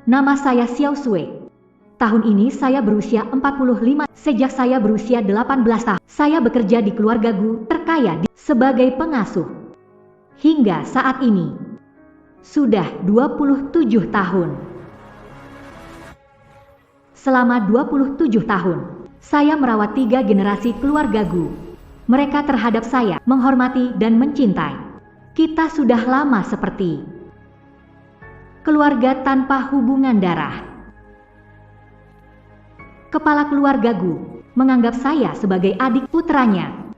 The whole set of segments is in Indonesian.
Nama saya Xiao Sui. Tahun ini saya berusia 45. Sejak saya berusia 18 tahun, saya bekerja di keluarga Gu terkaya sebagai pengasuh. Hingga saat ini, sudah 27 tahun. Selama 27 tahun, saya merawat 3 generasi keluarga Gu. Mereka terhadap saya menghormati dan mencintai. Kita sudah lama seperti keluarga tanpa hubungan darah. Kepala keluarga Gu menganggap saya sebagai adik putranya.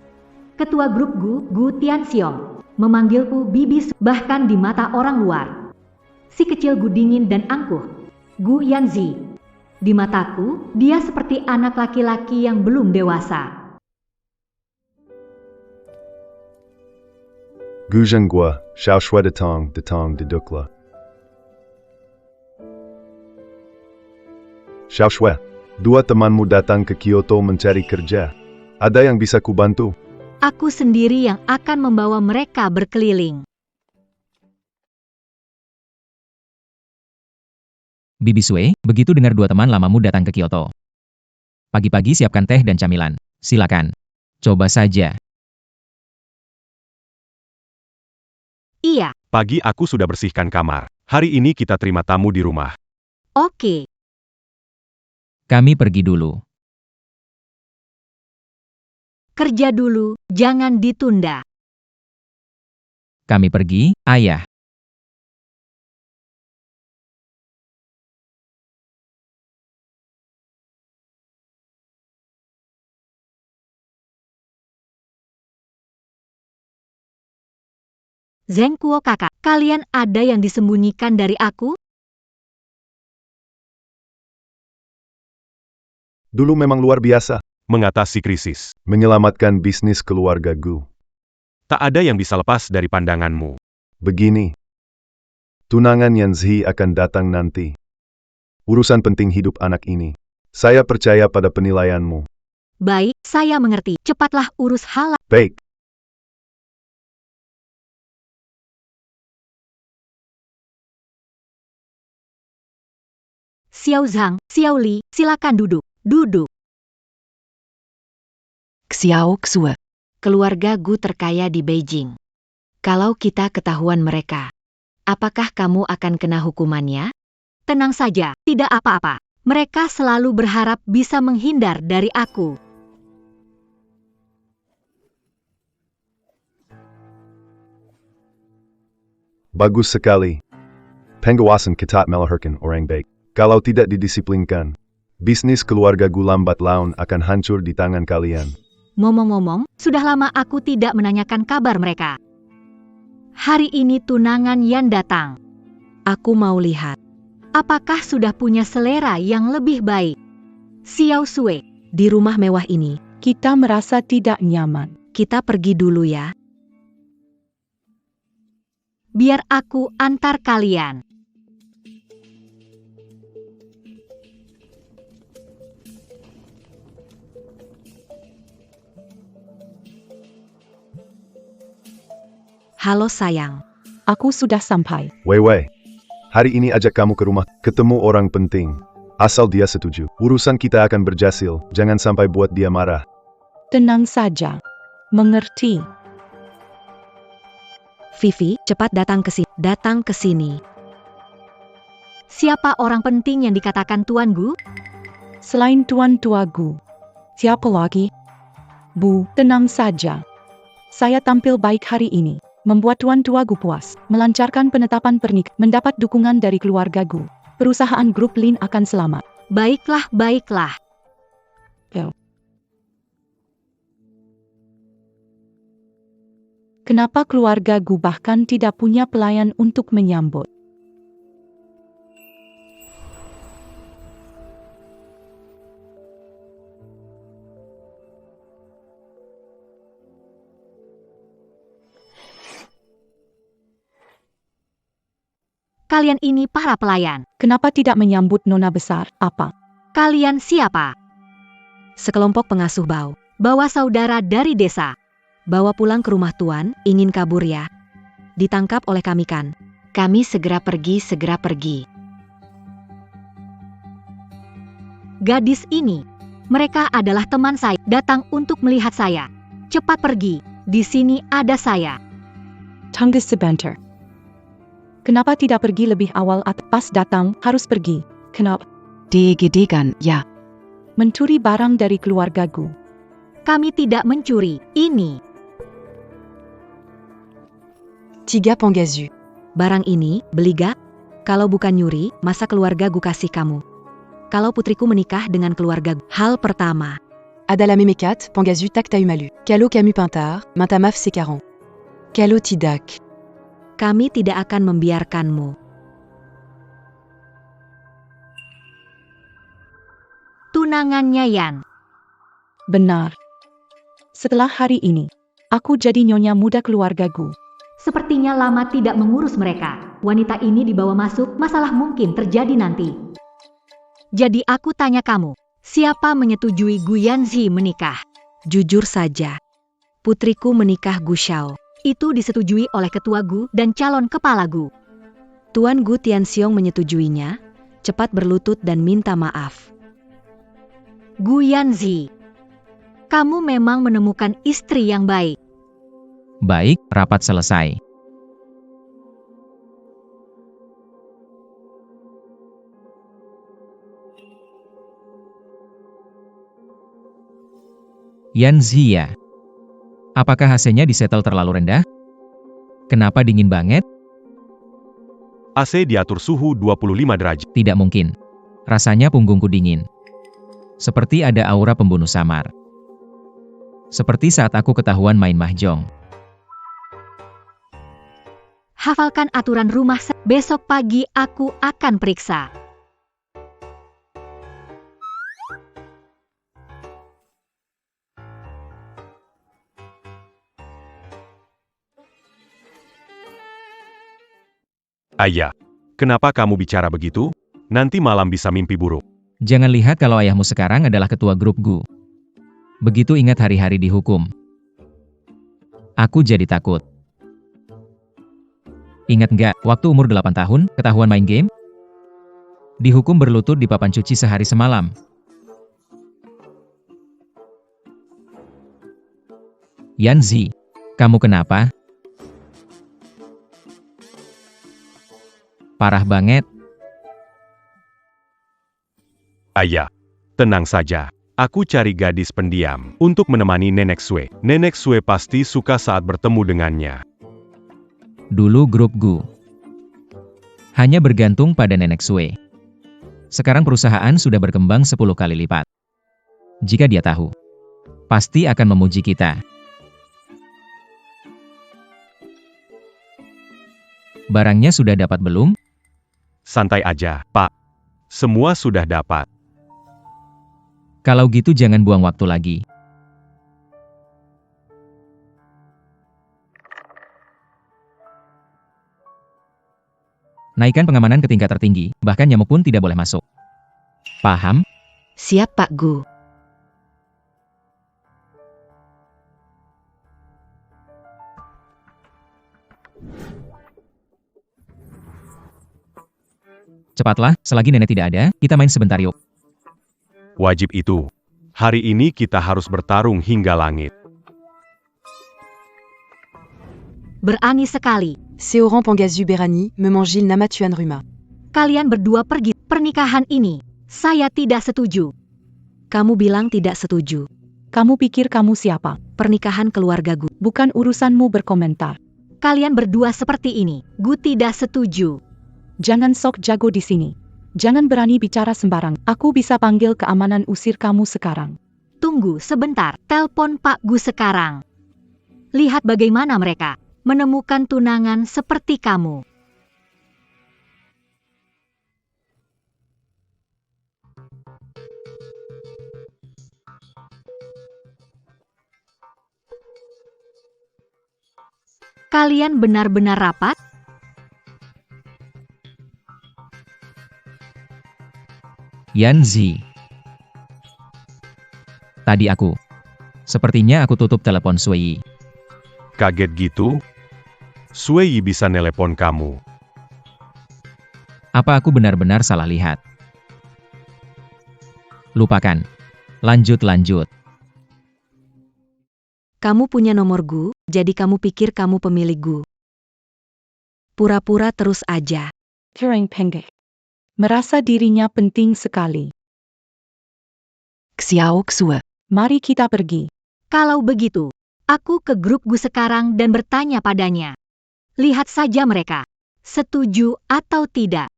Ketua grup Gu Tianxiong, memanggilku Bibi. Bahkan di mata orang luar, si kecil Gu dingin dan angkuh, Gu Yanzi. Di mataku, dia seperti anak laki-laki yang belum dewasa. Gu Zhenghua, Xiao Shui de Tong de Dukla. Xiao Shui, 2 temanmu datang ke Kyoto mencari kerja. Ada yang bisa kubantu? Aku sendiri yang akan membawa mereka berkeliling. Bibi Sue, begitu dengar 2 teman lamamu datang ke Kyoto. Pagi-pagi siapkan teh dan camilan. Silakan. Coba saja. Iya. Pagi aku sudah bersihkan kamar. Hari ini kita terima tamu di rumah. Oke. Kami pergi dulu. Kerja dulu, jangan ditunda. Kami pergi, ayah. Zhengguo kakak, kalian ada yang disembunyikan dari aku? Dulu memang luar biasa. Mengatasi krisis. Menyelamatkan bisnis keluarga Gu. Tak ada yang bisa lepas dari pandanganmu. Begini. Tunangan Yanzi akan datang nanti. Urusan penting hidup anak ini. Saya percaya pada penilaianmu. Baik, saya mengerti. Cepatlah urus hal. Baik. Xiao Zhang, Xiao Li, silakan duduk. Duduk. Xiao Xue. Keluarga Gu terkaya di Beijing. Kalau kita ketahuan mereka, apakah kamu akan kena hukumannya? Tenang saja, tidak apa-apa. Mereka selalu berharap bisa menghindar dari aku. Bagus sekali. Pengawasan ketat melahirkan orang baik. Kalau tidak didisiplinkan, bisnis keluarga Gu lambat laun akan hancur di tangan kalian. Ngomong-ngomong, sudah lama aku tidak menanyakan kabar mereka. Hari ini tunangan Yan datang. Aku mau lihat. Apakah sudah punya selera yang lebih baik? Xiao Sui. Di rumah mewah ini, kita merasa tidak nyaman. Kita pergi dulu ya. Biar aku antar kalian. Halo sayang. Aku sudah sampai. Wei, hari ini ajak kamu ke rumah, ketemu orang penting. Asal dia setuju, urusan kita akan berhasil, jangan sampai buat dia marah. Tenang saja. Mengerti. Vivi, cepat datang ke sini. Siapa orang penting yang dikatakan Tuan Gu? Selain Tuan Tua Gu. Siapa lagi? Bu, tenang saja. Saya tampil baik hari ini. Membuat Tuan Tua Gu puas, melancarkan penetapan pernikahan, mendapat dukungan dari keluarga Gu. Perusahaan grup Lin akan selamat. Baiklah. Kenapa keluarga Gu bahkan tidak punya pelayan untuk menyambut? Kalian ini para pelayan. Kenapa tidak menyambut nona besar? Apa? Kalian siapa? Sekelompok pengasuh bau. Bawa saudara dari desa. Bawa pulang ke rumah tuan, ingin kabur ya? Ditangkap oleh kami kan? Kami segera pergi. Gadis ini, mereka adalah teman saya, datang untuk melihat saya. Cepat pergi, di sini ada saya. Tunggu sebentar. Kenapa tidak pergi lebih awal atau pas datang harus pergi? Kenapa? Digedekan, ya. Mencuri barang dari keluargaku. Kami tidak mencuri, ini. 3 Pangazzu. Barang ini, beli gak? Kalau bukan nyuri, masa keluarga gu kasih kamu? Kalau putriku menikah dengan keluarga gu, hal pertama. Adala Memekat, Pangazzu Takta Umalu. Kalo Camus Pintar, Mintamaf Sekaran. Kalo Tidak. Kami tidak akan membiarkanmu. Tunangannya Yan. Benar. Setelah hari ini, aku jadi nyonya muda keluargaku. Sepertinya lama tidak mengurus mereka. Wanita ini dibawa masuk, masalah mungkin terjadi nanti. Jadi aku tanya kamu, siapa menyetujui Gu Yanzi menikah? Jujur saja, putriku menikah Gu Shao. Itu disetujui oleh ketua Gu dan calon kepala Gu. Tuan Gu Tianxiong menyetujuinya, cepat berlutut dan minta maaf. Gu Yanzi, kamu memang menemukan istri yang baik. Baik, rapat selesai. Yan Zia. Apakah AC-nya disetel terlalu rendah? Kenapa dingin banget? AC diatur suhu 25 derajat. Tidak mungkin. Rasanya punggungku dingin. Seperti ada aura pembunuh samar. Seperti saat aku ketahuan main mahjong. Hafalkan aturan rumah, besok pagi aku akan periksa. Ayah, kenapa kamu bicara begitu? Nanti malam bisa mimpi buruk. Jangan lihat kalau ayahmu sekarang adalah ketua grup Gu. Begitu ingat hari-hari dihukum. Aku jadi takut. Ingat nggak, waktu umur 8 tahun, ketahuan main game? Dihukum berlutut di papan cuci sehari semalam. Yanzi, kamu kenapa? Parah banget. Ayah, tenang saja. Aku cari gadis pendiam untuk menemani Nenek Sue. Nenek Sue pasti suka saat bertemu dengannya. Dulu grup Gu hanya bergantung pada Nenek Sue. Sekarang perusahaan sudah berkembang 10 kali lipat. Jika dia tahu, pasti akan memuji kita. Barangnya sudah dapat belum? Santai aja, Pak. Semua sudah dapat. Kalau gitu jangan buang waktu lagi. Naikkan pengamanan ke tingkat tertinggi, bahkan nyamuk pun tidak boleh masuk. Paham? Siap Pak Gu. Cepatlah, selagi nenek tidak ada, kita main sebentar yuk. Wajib itu. Hari ini kita harus bertarung hingga langit. Berani sekali. Seoran Pangazzu Berani, Memangil Namatuan Ruma. Kalian berdua pergi. Pernikahan ini, saya tidak setuju. Kamu bilang tidak setuju. Kamu pikir kamu siapa? Pernikahan keluarga Gu. Bukan urusanmu berkomentar. Kalian berdua seperti ini. Gu tidak setuju. Jangan sok jago di sini. Jangan berani bicara sembarang. Aku bisa panggil keamanan usir kamu sekarang. Tunggu sebentar. Telepon Pak Gu sekarang. Lihat bagaimana mereka menemukan tunangan seperti kamu. Kalian benar-benar rapat? Yanzi. Tadi aku. Sepertinya aku tutup telepon Sui. Kaget gitu? Sui bisa nelepon kamu. Apa aku benar-benar salah lihat? Lupakan. Lanjut. Kamu punya nomor Gu, jadi kamu pikir kamu pemilik Gu. Pura-pura terus aja. Kering pendek. Merasa dirinya penting sekali. Xiao Xue. Mari kita pergi. Kalau begitu, aku ke grup Gu sekarang dan bertanya padanya. Lihat saja mereka. Setuju atau tidak?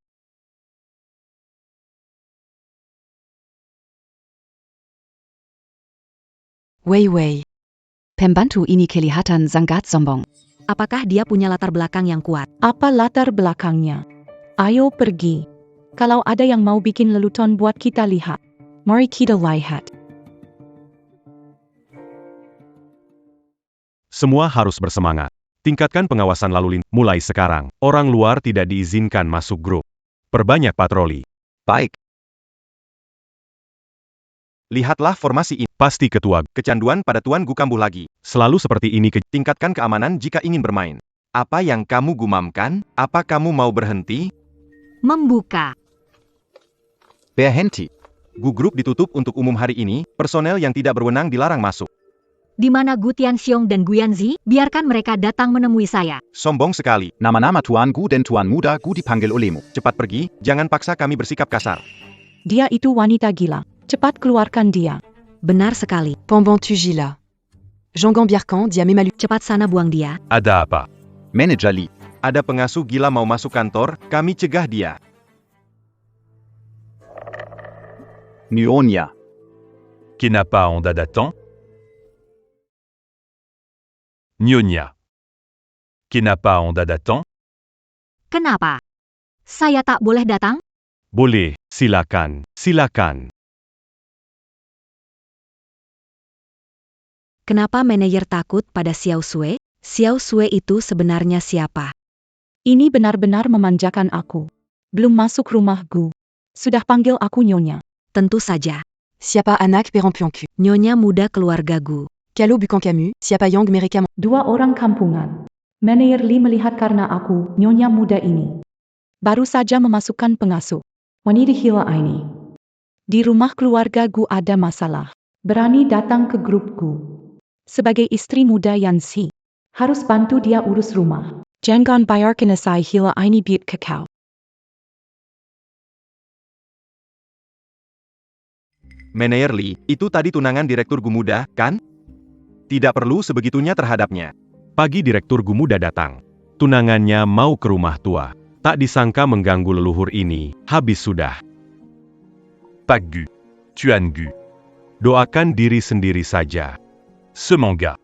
Wei. Pembantu ini kelihatan sangat sombong. Apakah dia punya latar belakang yang kuat? Apa latar belakangnya? Ayo pergi. Kalau ada yang mau bikin lelucon buat kita lihat. Mari kita lihat. Semua harus bersemangat. Tingkatkan pengawasan lalu lintas. Mulai sekarang, orang luar tidak diizinkan masuk grup. Perbanyak patroli. Baik. Lihatlah formasi ini. Pasti ketua. Kecanduan pada Tuan Gu kambuh lagi. Selalu seperti ini Tingkatkan keamanan jika ingin bermain. Apa yang kamu gumamkan? Apa kamu mau berhenti? Membuka. Berhenti. Gu Group ditutup untuk umum hari ini, personel yang tidak berwenang dilarang masuk. Di mana Gu Tianxiong dan Gu Yanzi, biarkan mereka datang menemui saya. Sombong sekali. Nama-nama Tuan Gu dan Tuan Muda Gu dipanggil olehmu. Cepat pergi, jangan paksa kami bersikap kasar. Dia itu wanita gila. Cepat keluarkan dia. Benar sekali. Penbantu Gila. Jean Gambiercan dia memalu. Cepat sana buang dia. Ada apa? Manajer Li. Ada pengasuh gila mau masuk kantor, kami cegah dia. Nyonya. Kenapa Anda datang? Nyonya. Kenapa Anda datang? Kenapa? Saya tak boleh datang? Boleh, silakan. Kenapa manajer takut pada Xiao Xue? Xiao Xue itu sebenarnya siapa? Ini benar-benar memanjakan aku. Belum masuk rumah Gu. Sudah panggil aku Nyonya. Tentu saja. Siapa anak Perempuanku. Nyonya muda keluarga Gu. Kalau bukan kamu, siapa yang mereka? 2 orang kampungan. Manajer Li melihat karena aku, Nyonya muda ini. Baru saja memasukkan pengasuh. Wanita gila ini. Di rumah keluarga Gu ada masalah. Berani datang ke grup Gu. Sebagai istri muda Yanzi, harus bantu dia urus rumah. Jangan biarkan saya gila ini beat kakao. Manajer Li, itu tadi tunangan Direktur Gu Muda, kan? Tidak perlu sebegitunya terhadapnya. Pagi Direktur Gu Muda datang. Tunangannya mau ke rumah tua. Tak disangka mengganggu leluhur ini, habis sudah. Pak Gu, Tuan Gu. Doakan diri sendiri saja. Semoga.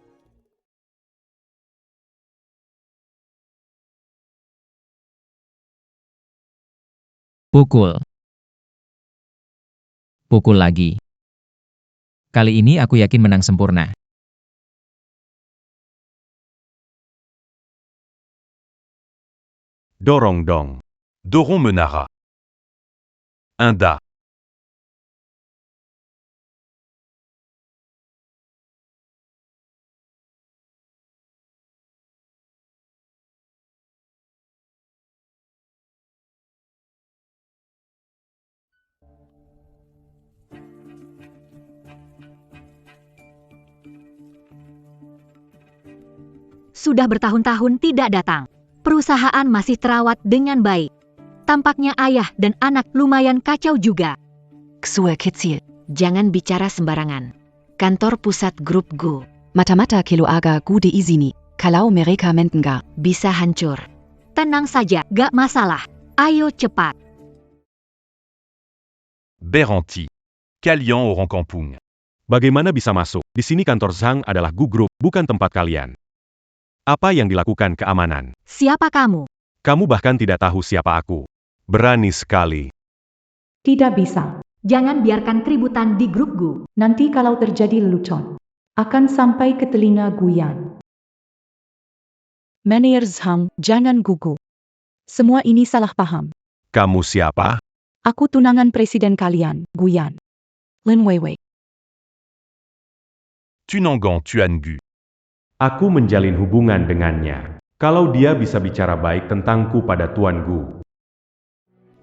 Pukul lagi. Kali ini aku yakin menang sempurna. Dorong dong. Dorong menara. Indah. Sudah bertahun-tahun tidak datang. Perusahaan masih terawat dengan baik. Tampaknya ayah dan anak lumayan kacau juga. Xue kecil. Jangan bicara sembarangan. Kantor pusat grup Gu. Mata-mata keluarga Gu diizini. Kalau mereka mendengar, Bisa hancur. Tenang saja, gak masalah. Ayo cepat. Berhenti. Kalian orang kampung. Bagaimana bisa masuk? Di sini kantor Zhang adalah Gu Group, bukan tempat kalian. Apa yang dilakukan keamanan? Siapa kamu? Kamu bahkan tidak tahu siapa aku. Berani sekali. Tidak bisa. Jangan biarkan keributan di grup Gu. Nanti kalau terjadi lelucon, akan sampai ke telinga Guyan. Manajer Zhang, jangan gugup. Semua ini salah paham. Kamu siapa? Aku tunangan presiden kalian, Guyan. Lin Weiwei. Tunangan Tuan Gu. Aku menjalin hubungan dengannya. Kalau dia bisa bicara baik tentangku pada Tuan Gu.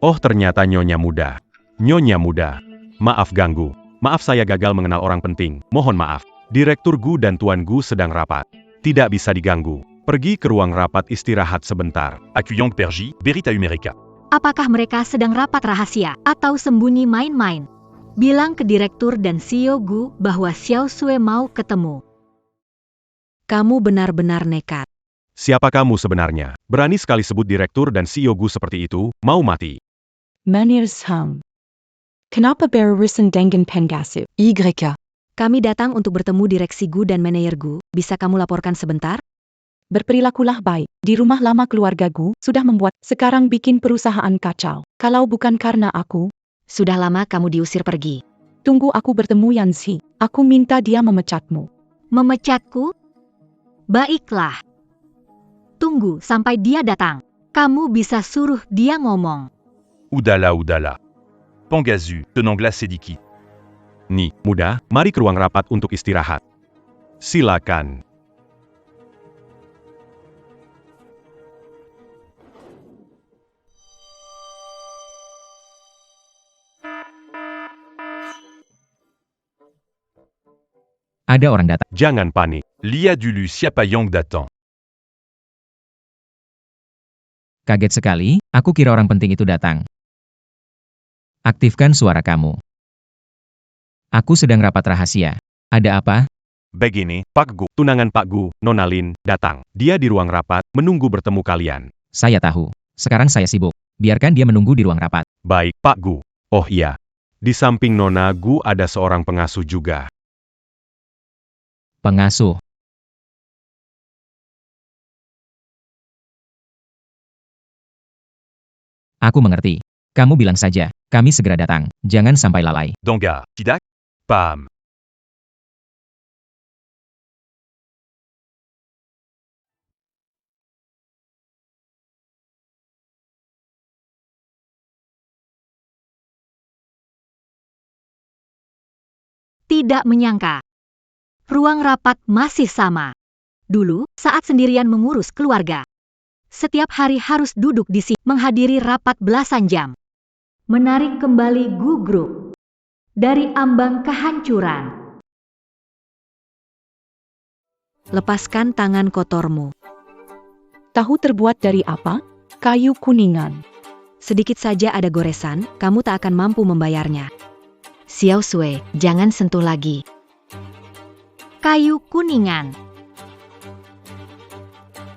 Oh, ternyata Nyonya muda. Nyonya muda. Maaf ganggu. Maaf saya gagal mengenal orang penting. Mohon maaf. Direktur Gu dan Tuan Gu sedang rapat. Tidak bisa diganggu. Pergi ke ruang rapat istirahat sebentar. Accueillant Perji, Berita Umerica. Apakah mereka sedang rapat rahasia atau sembunyi main-main? Bilang ke direktur dan CEO Gu bahwa Xiao Sui mau ketemu. Kamu benar-benar nekat. Siapa kamu sebenarnya? Berani sekali sebut direktur dan CEO Gu seperti itu, mau mati. Meneer Zhang. Kenapa berurusan dengan Pengasuh? YK. Kami datang untuk bertemu direksi Gu dan manajer Gu. Bisa kamu laporkan sebentar? Berperilakulah baik. Di rumah lama keluarga Gu sudah membuat sekarang bikin perusahaan kacau. Kalau bukan karena aku, Sudah lama kamu diusir pergi. tunggu aku bertemu Yanzi. Aku minta dia memecatmu. Memecatku? Baiklah. Tunggu sampai dia datang. Kamu bisa suruh dia ngomong. Oudala. Pengasuh, tenant glace Sediki. Ni, muda, mari ke ruang rapat untuk istirahat. Silakan. Ada orang datang. Jangan panik. Lia dulu siapa yang datang? Kaget sekali, aku kira orang penting itu datang. Aktifkan suara kamu. Aku sedang rapat rahasia. Ada apa? Begini, Pak Gu, tunangan Pak Gu, Nona Lin, datang. Dia di ruang rapat, menunggu bertemu kalian. Saya tahu. Sekarang saya sibuk. Biarkan dia menunggu di ruang rapat. Baik, Pak Gu. Oh iya. Di samping Nona Gu ada seorang pengasuh juga. Pengasuh. Aku mengerti. Kamu bilang saja. Kami segera datang. Jangan sampai lalai. Danga, Tidak? Pam. Tidak menyangka. Ruang rapat masih sama. Dulu, saat sendirian mengurus keluarga. Setiap hari harus duduk di sini menghadiri rapat belasan jam. Menarik kembali Gu Group dari ambang kehancuran. Lepaskan tangan kotormu. Tahu terbuat dari apa? Kayu kuningan. Sedikit saja ada goresan, kamu tak akan mampu membayarnya. Xiao Sui, jangan sentuh lagi. Kayu kuningan.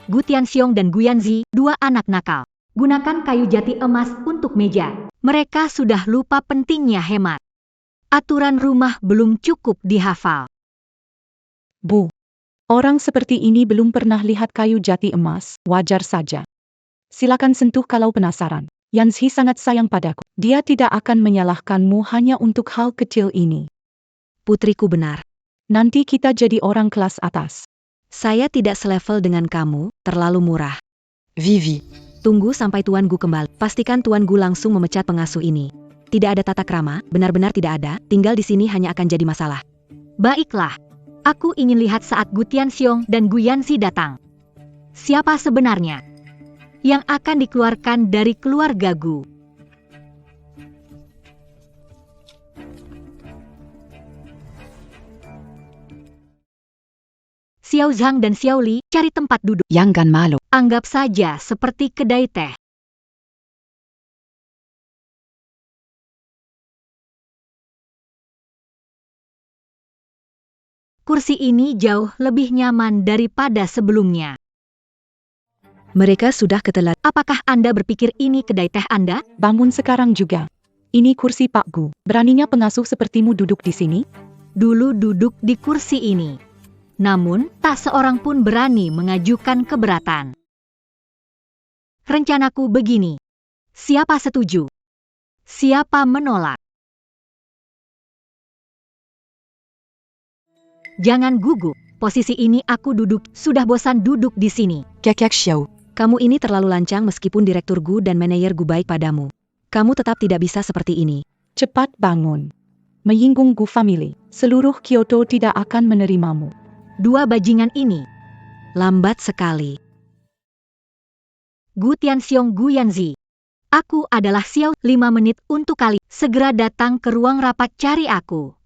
Gu Tianxiong dan Gu Yanzi, dua anak nakal. Gunakan kayu jati emas untuk meja. Mereka sudah lupa pentingnya hemat. Aturan rumah belum cukup dihafal. Bu. Orang seperti ini belum pernah lihat kayu jati emas, wajar saja. Silakan sentuh kalau penasaran. Yanzi sangat sayang padaku. Dia tidak akan menyalahkanmu hanya untuk hal kecil ini. Putriku benar. Nanti kita jadi orang kelas atas. Saya tidak selevel dengan kamu, terlalu murah. Vivi. Tunggu sampai Tuan Gu kembali. Pastikan Tuan Gu langsung memecat pengasuh ini. Tidak ada tata krama, benar-benar tidak ada, tinggal di sini hanya akan jadi masalah. Baiklah. Aku ingin lihat saat Gu Tianxiong dan Gu Yanzi datang. Siapa sebenarnya yang akan dikeluarkan dari keluarga Gu? Xiao Zhang dan Xiao Li cari tempat duduk. Yangan Malo. Anggap saja seperti kedai teh. Kursi ini jauh lebih nyaman daripada sebelumnya. Mereka sudah ketelat. Apakah Anda berpikir ini kedai teh Anda? Bangun sekarang juga. Ini kursi Pak Gu. Beraninya pengasuh sepertimu duduk di sini? Dulu duduk di kursi ini. Namun, tak seorang pun berani mengajukan keberatan. Rencanaku begini. Siapa setuju? Siapa menolak? Jangan gugup. Posisi ini aku duduk, sudah bosan duduk di sini. Kakak Xiao. Kamu ini terlalu lancang meskipun direktur Gu dan manajer Gu baik padamu. Kamu tetap tidak bisa seperti ini. Cepat bangun. Menyinggung Gu family. Seluruh Kyoto tidak akan menerimamu. Dua bajingan ini. Lambat sekali. Gu Tianxiong, Gu Yanzi. Aku adalah Xiao, 5 menit untuk kali. Segera datang ke ruang rapat cari aku.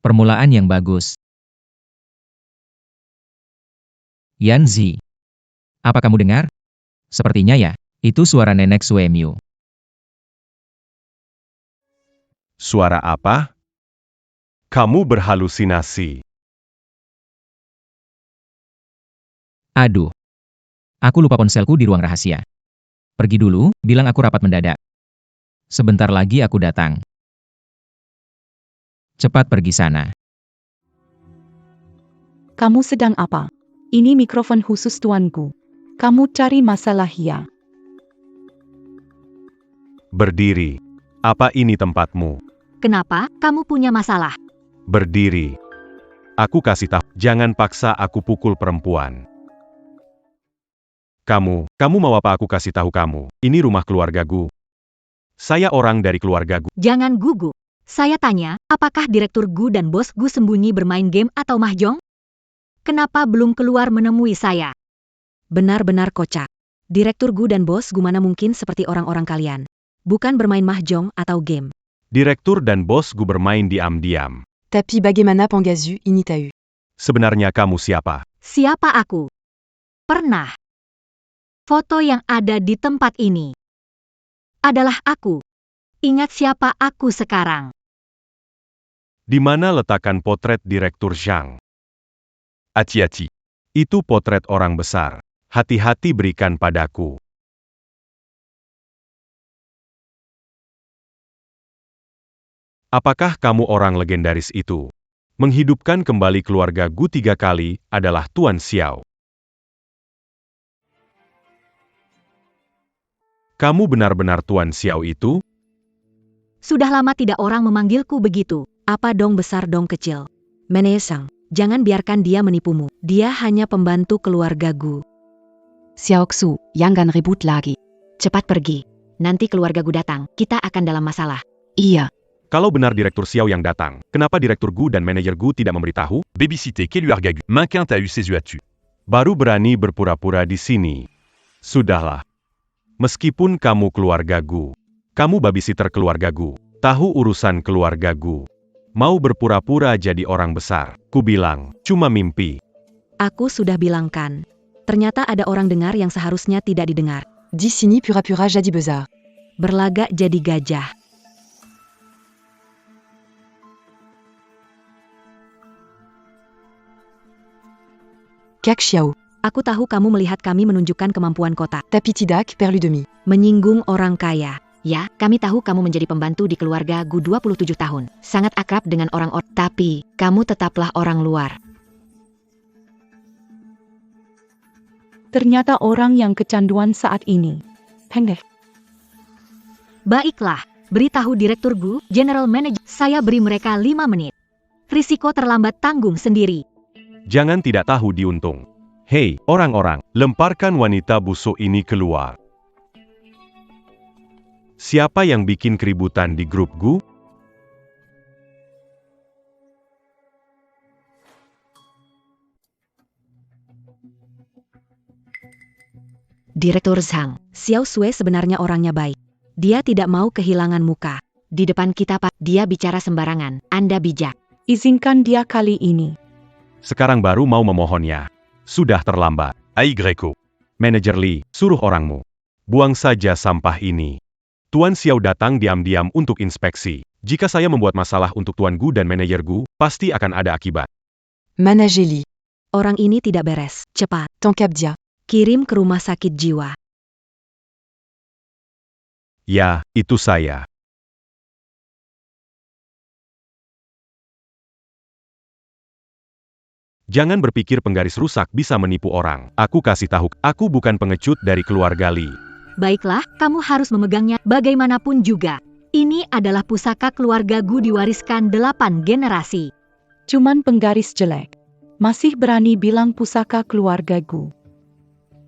Permulaan yang bagus. Yanzi. Apa kamu dengar? Sepertinya ya, itu suara nenek Suemyu. Suara apa? Kamu berhalusinasi. Aduh. Aku lupa ponselku di ruang rahasia. Pergi dulu, bilang aku rapat mendadak. Sebentar lagi aku datang. Cepat pergi sana. Kamu sedang apa? Ini mikrofon khusus tuanku. Kamu cari masalah ya? Berdiri. Apa ini tempatmu? Kenapa kamu punya masalah? Berdiri. Aku kasih tahu, jangan paksa aku pukul perempuan. Kamu mau apa aku kasih tahu kamu? Ini rumah keluargaku. Saya orang dari keluargaku. Jangan gugup. Saya tanya, apakah Direktur Gu dan Bos Gu sembunyi bermain game atau mahjong? Kenapa belum keluar menemui saya? Benar-benar kocak. Direktur Gu dan Bos Gu mana mungkin seperti orang-orang kalian. Bukan bermain mahjong atau game. Direktur dan Bos Gu bermain diam-diam. Tapi bagaimana Pangazu ini tahu? Sebenarnya kamu siapa? Siapa aku? Pernah. Foto yang ada di tempat ini adalah aku. Ingat siapa aku sekarang. Di mana letakkan potret Direktur Zhang? Hati-hati. Itu potret orang besar. Hati-hati berikan padaku. Apakah kamu orang legendaris itu? Menghidupkan kembali keluarga Gu 3 kali adalah Tuan Xiao. Kamu benar-benar Tuan Xiao itu? Sudah lama tidak orang memanggilku begitu. Apa dong besar dong kecil? Menesang, jangan biarkan dia menipumu. Dia hanya pembantu keluarga Gu. Xiaoxu, jangan ribut lagi. Cepat pergi. Nanti keluarga Gu datang, kita akan dalam masalah. Iya. Kalau benar Direktur Xiao yang datang, kenapa Direktur Gu dan manajer Gu tidak memberitahu? Babysitter keluarga Gu. Makin tahu sesuatu. Baru berani berpura-pura di sini. Sudahlah. Meskipun kamu keluarga Gu, kamu babysitter keluarga Gu, tahu urusan keluarga Gu. Mau berpura-pura jadi orang besar, ku bilang, cuma mimpi. Aku sudah bilang kan. Ternyata ada orang dengar yang seharusnya tidak didengar. Di sini pura-pura jadi besar. Berlagak jadi gajah. Kak Xiao. Aku tahu kamu melihat kami menunjukkan kemampuan kota. Tapi tidak perlu demi. Menyinggung orang kaya. Ya, kami tahu kamu menjadi pembantu di keluarga Gu 27 tahun. Sangat akrab dengan orang-orang. Tapi, kamu tetaplah orang luar. Ternyata orang yang kecanduan saat ini. Pendek. Baiklah, beritahu Direktur Gu, General Manager. Saya beri mereka 5 menit. Risiko terlambat tanggung sendiri. Jangan tidak tahu diuntung. Hei, orang-orang, lemparkan wanita busuk ini keluar. Siapa yang bikin keributan di grup Gu? Direktur Zhang, Xiao Sui sebenarnya orangnya baik. Dia tidak mau kehilangan muka. Di depan kita Pak, dia bicara sembarangan. Anda bijak. Izinkan dia kali ini. Sekarang baru mau memohonnya. Sudah terlambat. Ai Greco. Manajer Li, suruh orangmu. Buang saja sampah ini. Tuan Xiao datang diam-diam untuk inspeksi. Jika saya membuat masalah untuk Tuan Gu dan manajer Gu, pasti akan ada akibat. Manajeli. Orang ini tidak beres. Cepat. Tangkap dia. Kirim ke rumah sakit jiwa. Ya, itu saya. Jangan berpikir penggaris rusak bisa menipu orang. Aku kasih tahu, aku bukan pengecut dari keluarga Li. Baiklah, kamu harus memegangnya bagaimanapun juga. Ini adalah pusaka keluarga Gu diwariskan 8 generasi. Cuman penggaris jelek. Masih berani bilang pusaka keluarga Gu.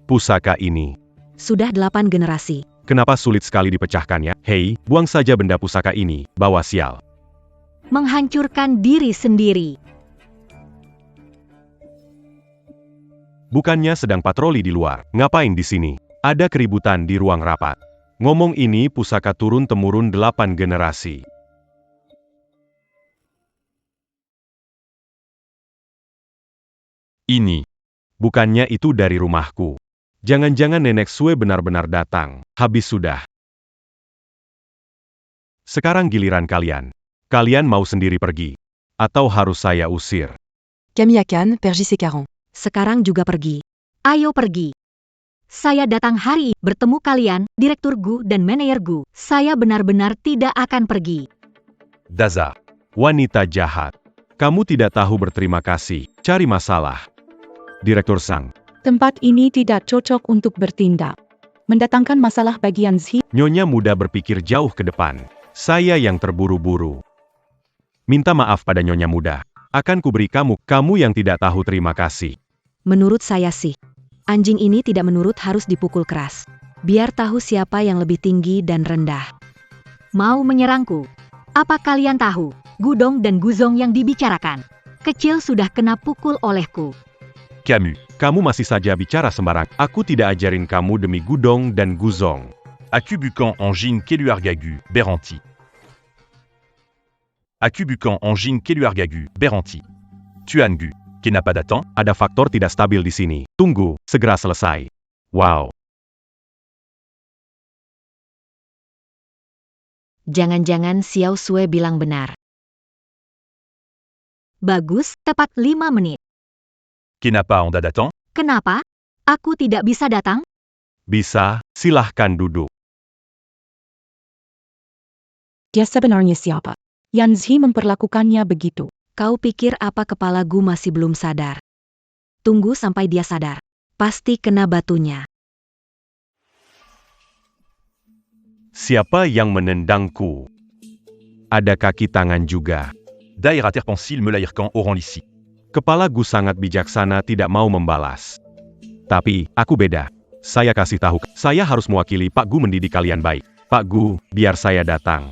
Pusaka ini. Sudah 8 generasi. Kenapa sulit sekali dipecahkannya? Hei, buang saja benda pusaka ini, bawa sial. Menghancurkan diri sendiri. Bukannya sedang patroli di luar, ngapain di sini? Ada keributan di ruang rapat. Ngomong ini pusaka turun-temurun 8 generasi. Ini. Bukannya itu dari rumahku. Jangan-jangan Nenek Sue benar-benar datang. Habis sudah. Sekarang giliran kalian. Kalian mau sendiri pergi? Atau harus saya usir? Camille Akan, Père J.C. Caron. Sekarang juga pergi. Ayo pergi. Saya datang hari ini bertemu kalian, Direktur Gu dan Manajer Gu. Saya benar-benar tidak akan pergi. Daza. Wanita jahat. Kamu tidak tahu berterima kasih. Cari masalah. Direktur Sang. Tempat ini tidak cocok untuk bertindak. Mendatangkan masalah bagi Yanzi. Nyonya muda berpikir jauh ke depan. Saya yang terburu-buru. Minta maaf pada Nyonya muda. Akan kuberi kamu yang tidak tahu terima kasih. Menurut saya sih, anjing ini tidak menurut harus dipukul keras. Biar tahu siapa yang lebih tinggi dan rendah. Mau menyerangku? Apa kalian tahu, Gudong dan Guzong yang dibicarakan? Kecil sudah kena pukul olehku. Camus, kamu masih saja bicara sembarang. Aku tidak ajarin kamu demi Gudong dan Guzong. Akubukan Anjing Keluargagu, Beranti. Akubukan Anjing Keluargagu, Beranti. Tuangu, qui n'a pas d'attente. Ada faktor tidak stabil di sini. Tunggu, segera selesai. Wow. Jangan-jangan Xiao Sue bilang benar. Bagus, tepat 5 menit. Qui n'a pas onda d'attente. Kenapa? Aku tidak bisa datang? Bisa, silahkan duduk. Dia sebenarnya siapa? Yanzi memperlakukannya begitu. Kau pikir apa kepala Gu masih belum sadar? Tunggu sampai dia sadar. Pasti kena batunya. Siapa yang menendangku? Ada kaki tangan juga. Daïra Terpensil Melayirkan Oran Lissi. Kepala Gu sangat bijaksana tidak mau membalas. Tapi, aku beda. Saya kasih tahu, saya harus mewakili Pak Gu mendidik kalian baik. Pak Gu, biar saya datang.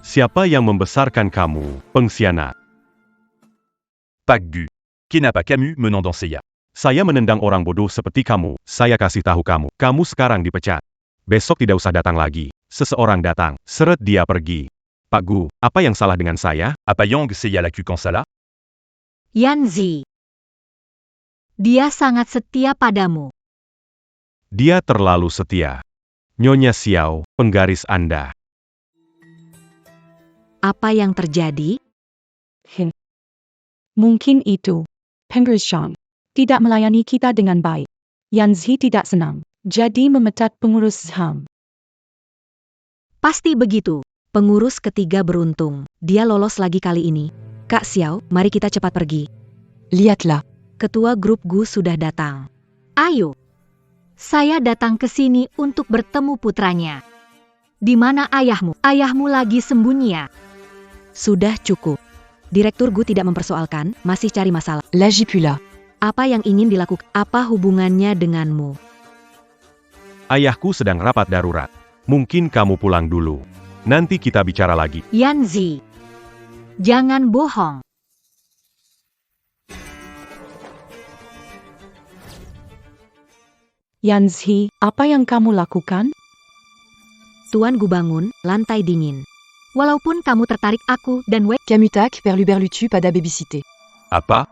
Siapa yang membesarkan kamu, pengkhianat? Pak Gu. Qui n'a pas Camus menant dans Seiya. Saya menendang orang bodoh seperti kamu. Saya kasih tahu kamu. Kamu sekarang dipecat. Besok tidak usah datang lagi. Seseorang datang. Seret dia pergi. Pak Gu, apa yang salah dengan saya? Apa Yang Seiya la Kansala? Yanzi. Dia sangat setia padamu. Dia terlalu setia. Nyonya Xiao, penggaris Anda. Apa yang terjadi? Mungkin itu. Penggaris Shang tidak melayani kita dengan baik. Yanzi tidak senang. Jadi memecat pengurus HAM. Pasti begitu. Pengurus ketiga beruntung. Dia lolos lagi kali ini. Kak Xiao, mari kita cepat pergi. Lihatlah. Ketua grup Gu sudah datang. Ayo. Saya datang ke sini untuk bertemu putranya. Di mana ayahmu? Ayahmu lagi sembunyi ya? Sudah cukup. Direktur Gu tidak mempersoalkan, masih cari masalah. Lagipula. Apa yang ingin dilakukan? Apa hubungannya denganmu? Ayahku sedang rapat darurat. Mungkin kamu pulang dulu. Nanti kita bicara lagi. Yanzi. Jangan bohong. Yanzi, apa yang kamu lakukan? Tuan Gu bangun, lantai dingin. Walaupun kamu tertarik aku dan Wei. Camutak, Père Luberlutu pada babysité. Apa?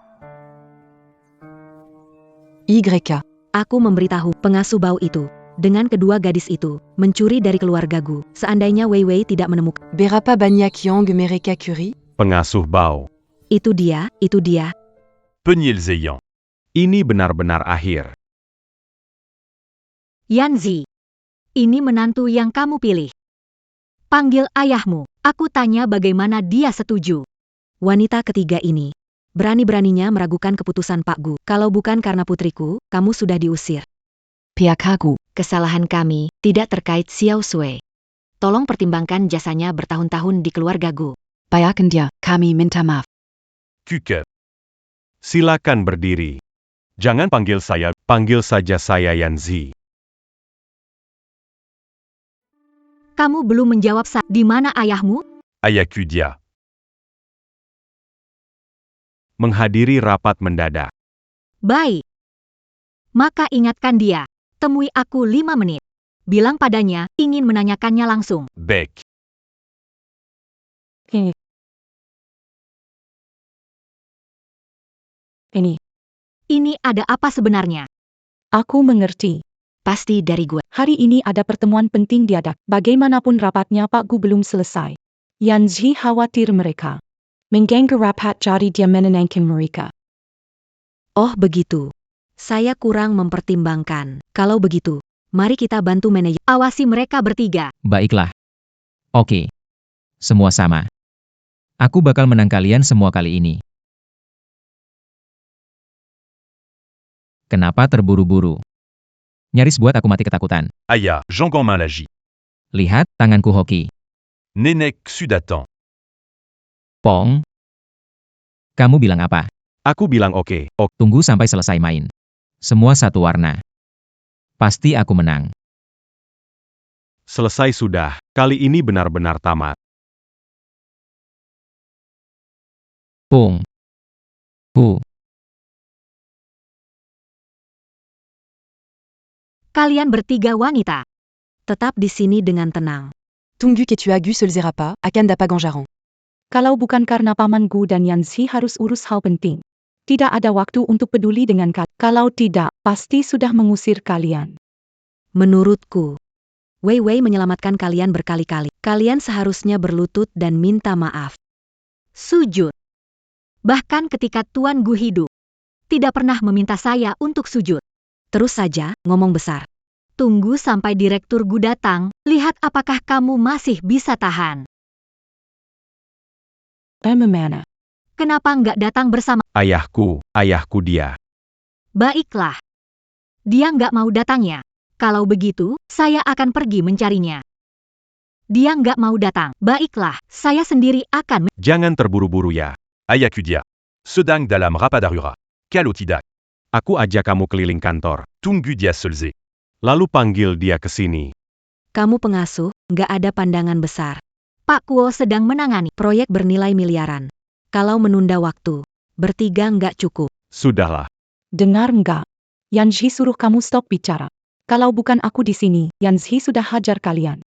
YK. Aku memberitahu pengasuh bau itu, dengan kedua gadis itu, mencuri dari keluarga Gu. Seandainya Wei Wei tidak menemukan. Berapa banyak Yang mereka curi? Pengasuh bau. Itu dia, itu dia. Peniel Zeyan. Ini benar-benar akhir. Yanzi. Ini menantu yang kamu pilih. Panggil ayahmu. Aku tanya bagaimana dia setuju. Wanita ketiga ini berani-beraninya meragukan keputusan Pak Gu. Kalau bukan karena putriku, kamu sudah diusir. Pihak Gu. Kesalahan kami tidak terkait Xiao Sue. Tolong pertimbangkan jasanya bertahun-tahun di keluarga Gu. Payakan dia, kami minta maaf. Kuke. Silakan berdiri. Jangan panggil saya, panggil saja saya Yanzi. Kamu belum menjawab di mana ayahmu? Ayakudia. Menghadiri rapat mendadak. Baik. Maka ingatkan dia. Temui aku 5 menit. Bilang padanya, ingin menanyakannya langsung. Bec. Ini, Ini ada apa sebenarnya? aku mengerti. Pasti dari gue. Hari ini ada pertemuan penting diadak. Bagaimanapun rapatnya Pak Gu belum selesai. Yan Zi khawatir mereka mengganggu rapat, jadi dia menenangkan mereka. Oh begitu. Saya kurang mempertimbangkan. Kalau begitu, mari kita bantu manajer. Awasi mereka bertiga. Baiklah. Oke. Semua sama. Aku bakal menang kalian semua kali ini. Kenapa terburu-buru? Nyaris buat aku mati ketakutan. Aya, Jean Ganmin l'agit. Lihat, tanganku hoki. Nenek Sudatan. Pong. Kamu bilang apa? Aku bilang oke. Tunggu sampai selesai main. Semua satu warna. Pasti aku menang. Selesai sudah. Kali ini benar-benar tamat. Pong. Hu. Kalian bertiga wanita. Tetap di sini dengan tenang. Tungu que tu as gu se le dira pas, akan dapat ganjaron. Kalau bukan karena Paman Gu dan Yan Zi harus urus hal penting. Tidak ada waktu untuk peduli dengan kalian. Kalau tidak, pasti sudah mengusir kalian. Menurutku, Wei Wei menyelamatkan kalian berkali-kali. Kalian seharusnya berlutut dan minta maaf. Sujud. Bahkan ketika Tuan Gu hidup, tidak pernah meminta saya untuk sujud. Terus saja, ngomong besar. Tunggu sampai Direktur Gu datang, lihat apakah kamu masih bisa tahan. Bagaimana? Kenapa nggak datang bersama? Ayahku dia. Baiklah. Dia nggak mau datangnya. Kalau begitu, saya akan pergi mencarinya. Dia nggak mau datang. Baiklah, saya sendiri akan... Jangan terburu-buru ya. Ayakudia. Sedang dalam rapat darurat. Kalau tidak, Aku ajak kamu keliling kantor. tunggu dia selesai. Lalu panggil dia ke sini. Kamu pengasuh, nggak ada pandangan besar. Pak Kuo sedang menangani. Proyek bernilai miliaran. Kalau menunda waktu, bertiga nggak cukup. Sudahlah. Dengar nggak? Yan Zi suruh kamu stop bicara. Kalau bukan aku di sini, Yan Zi sudah hajar kalian.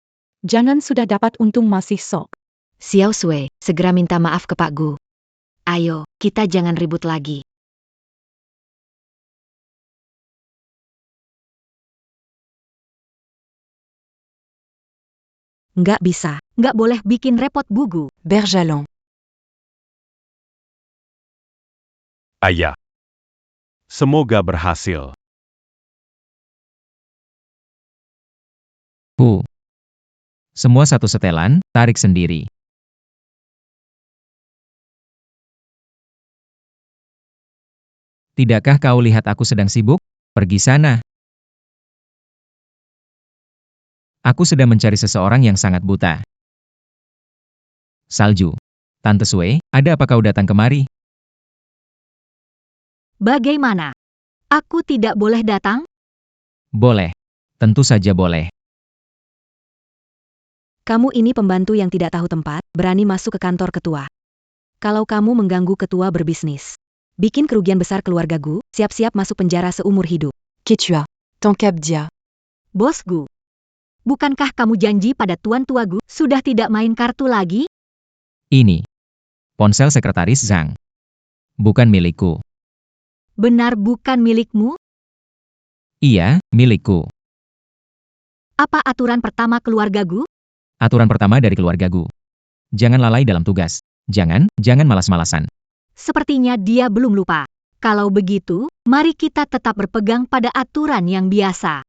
Jangan sudah dapat untung masih sok. Xiao Sui, segera minta maaf ke Pak Gu. Ayo, kita jangan ribut lagi. Nggak bisa. Nggak boleh bikin repot Bu Gu. Berjalan. Aya. Semoga berhasil. Hu. Semua satu setelan, tarik sendiri. Tidakkah kau lihat aku sedang sibuk? Pergi sana. Aku sedang mencari seseorang yang sangat buta. Salju. Tante Sui, ada apa kau datang kemari? Bagaimana? Aku tidak boleh datang? Boleh. Tentu saja boleh. Kamu ini pembantu yang tidak tahu tempat, berani masuk ke kantor ketua. Kalau kamu mengganggu ketua berbisnis, bikin kerugian besar keluarga Gu, siap-siap masuk penjara seumur hidup. Que tu as? Tankap dia. Bos Gu. Bukankah kamu janji pada Tuan Tua Gu sudah tidak main kartu lagi? Ini. Ponsel sekretaris Zhang. Bukan milikku. Benar bukan milikmu? Iya, milikku. Apa aturan pertama keluarga Gu? Aturan pertama dari keluarga Gu. Jangan lalai dalam tugas. Jangan malas-malasan. Sepertinya dia belum lupa. Kalau begitu, mari kita tetap berpegang pada aturan yang biasa.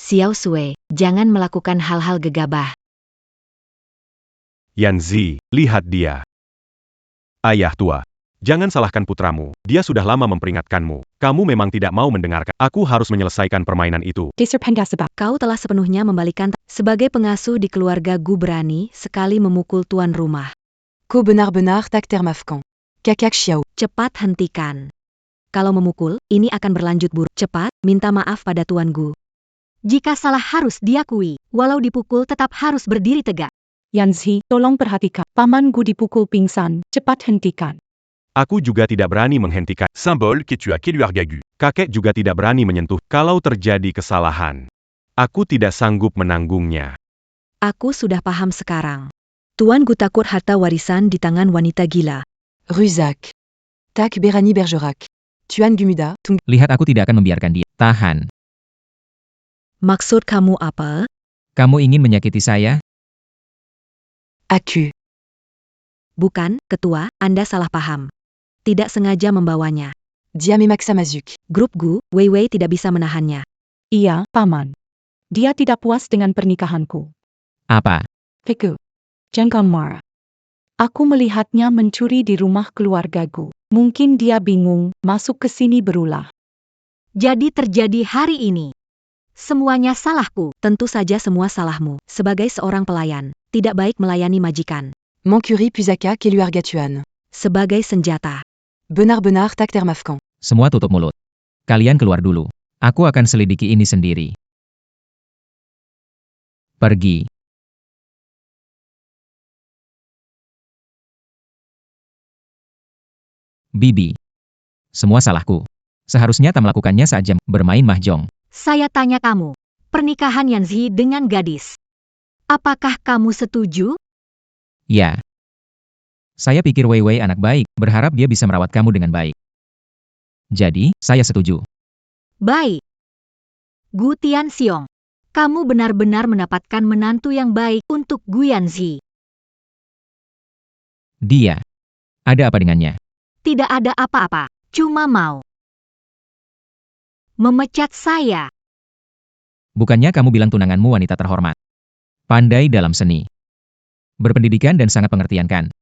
Xiao Sui, jangan melakukan hal-hal gegabah. Yan Zi, lihat dia. Ayah tua. Jangan salahkan putramu. Dia sudah lama memperingatkanmu. Kamu memang tidak mau mendengarkan. Aku harus menyelesaikan permainan itu. Kau telah sepenuhnya membalikan. Sebagai pengasuh di keluarga Gu berani sekali memukul tuan rumah. Ko benar-benar tak termaafkan. Kakak Xiao. Cepat hentikan. Kalau memukul, ini akan berlanjut buruk. Cepat, minta maaf pada tuan Gu. Jika salah harus diakui, walau dipukul tetap harus berdiri tegak. Yan Zi, tolong perhatikan. Paman Gu dipukul pingsan, cepat hentikan. Aku juga tidak berani menghentikan. Symbole que tu as Keluargagu. Kakek juga tidak berani menyentuh. Kalau terjadi kesalahan, aku tidak sanggup menanggungnya. Aku sudah paham sekarang. Tuan Gu takut harta warisan di tangan wanita gila. Ruzac. Tak Berani Bergerac. Tuan Gumuda, Tung. Lihat aku tidak akan membiarkan dia. Tahan. Maksud kamu apa? Kamu ingin menyakiti saya? Aku. Bukan, ketua, Anda salah paham. Tidak sengaja membawanya. Diam et Maxamazuk. Grup Gu, Wei Wei tidak bisa menahannya. Iya, Paman. Dia tidak puas dengan pernikahanku. Apa? Piku. Jangan marah. Aku melihatnya mencuri di rumah keluargaku. Mungkin dia bingung, masuk ke sini berulah. Jadi terjadi hari ini. Semuanya salahku. Tentu saja semua salahmu. Sebagai seorang pelayan, tidak baik melayani majikan. Mon curie Pusaka Keluarga Tuan. Sebagai senjata. Benar-benar tak termafkan. Semua tutup mulut. Kalian keluar dulu. Aku akan selidiki ini sendiri. Pergi. Bibi. Semua salahku. Seharusnya tak melakukannya saat jam bermain mahjong. Saya tanya kamu, pernikahan Yanzi dengan gadis. Apakah kamu setuju? Ya. Saya pikir Wei Wei anak baik, berharap dia bisa merawat kamu dengan baik. Jadi, saya setuju. Baik. Gu Tianxiong, kamu benar-benar mendapatkan menantu yang baik untuk Gu Yanzi. Dia. Ada apa dengannya? Tidak ada apa-apa, cuma mau memecat saya. Bukannya kamu bilang tunanganmu wanita terhormat. Pandai dalam seni. Berpendidikan dan sangat pengertian kan?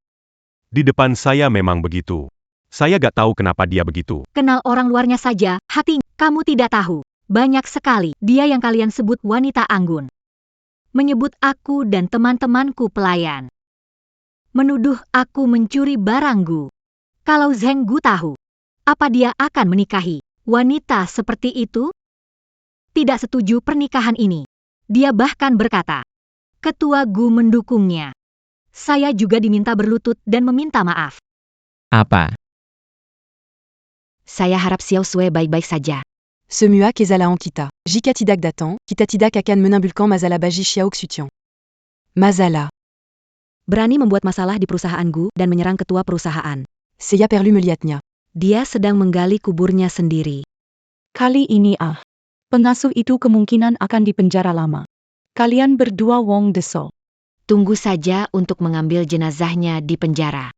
Di depan saya memang begitu. Saya gak tahu kenapa dia begitu. Kenal orang luarnya saja, hati kamu tidak tahu. Banyak sekali dia yang kalian sebut wanita anggun. Menyebut aku dan teman-temanku pelayan. Menuduh aku mencuri barang Gu. Kalau Zheng Gu tahu, apa dia akan menikahi wanita seperti itu? Tidak setuju pernikahan ini. Dia bahkan berkata, Ketua Gu mendukungnya. Saya juga diminta berlutut dan meminta maaf. Apa? Saya harap Xiao Sui baik-baik saja. Semua Kezala Ankita. Jika tidak datang, kita tidak akan menimbulkan masalah bagi Xiao Xution. Masalah. Berani membuat masalah di perusahaan Gu dan menyerang ketua perusahaan. Saya perlu melihatnya. Dia sedang menggali kuburnya sendiri. Kali ini pengasuh itu kemungkinan akan dipenjara lama. Kalian berdua Wong Deso. Tunggu saja untuk mengambil jenazahnya di penjara.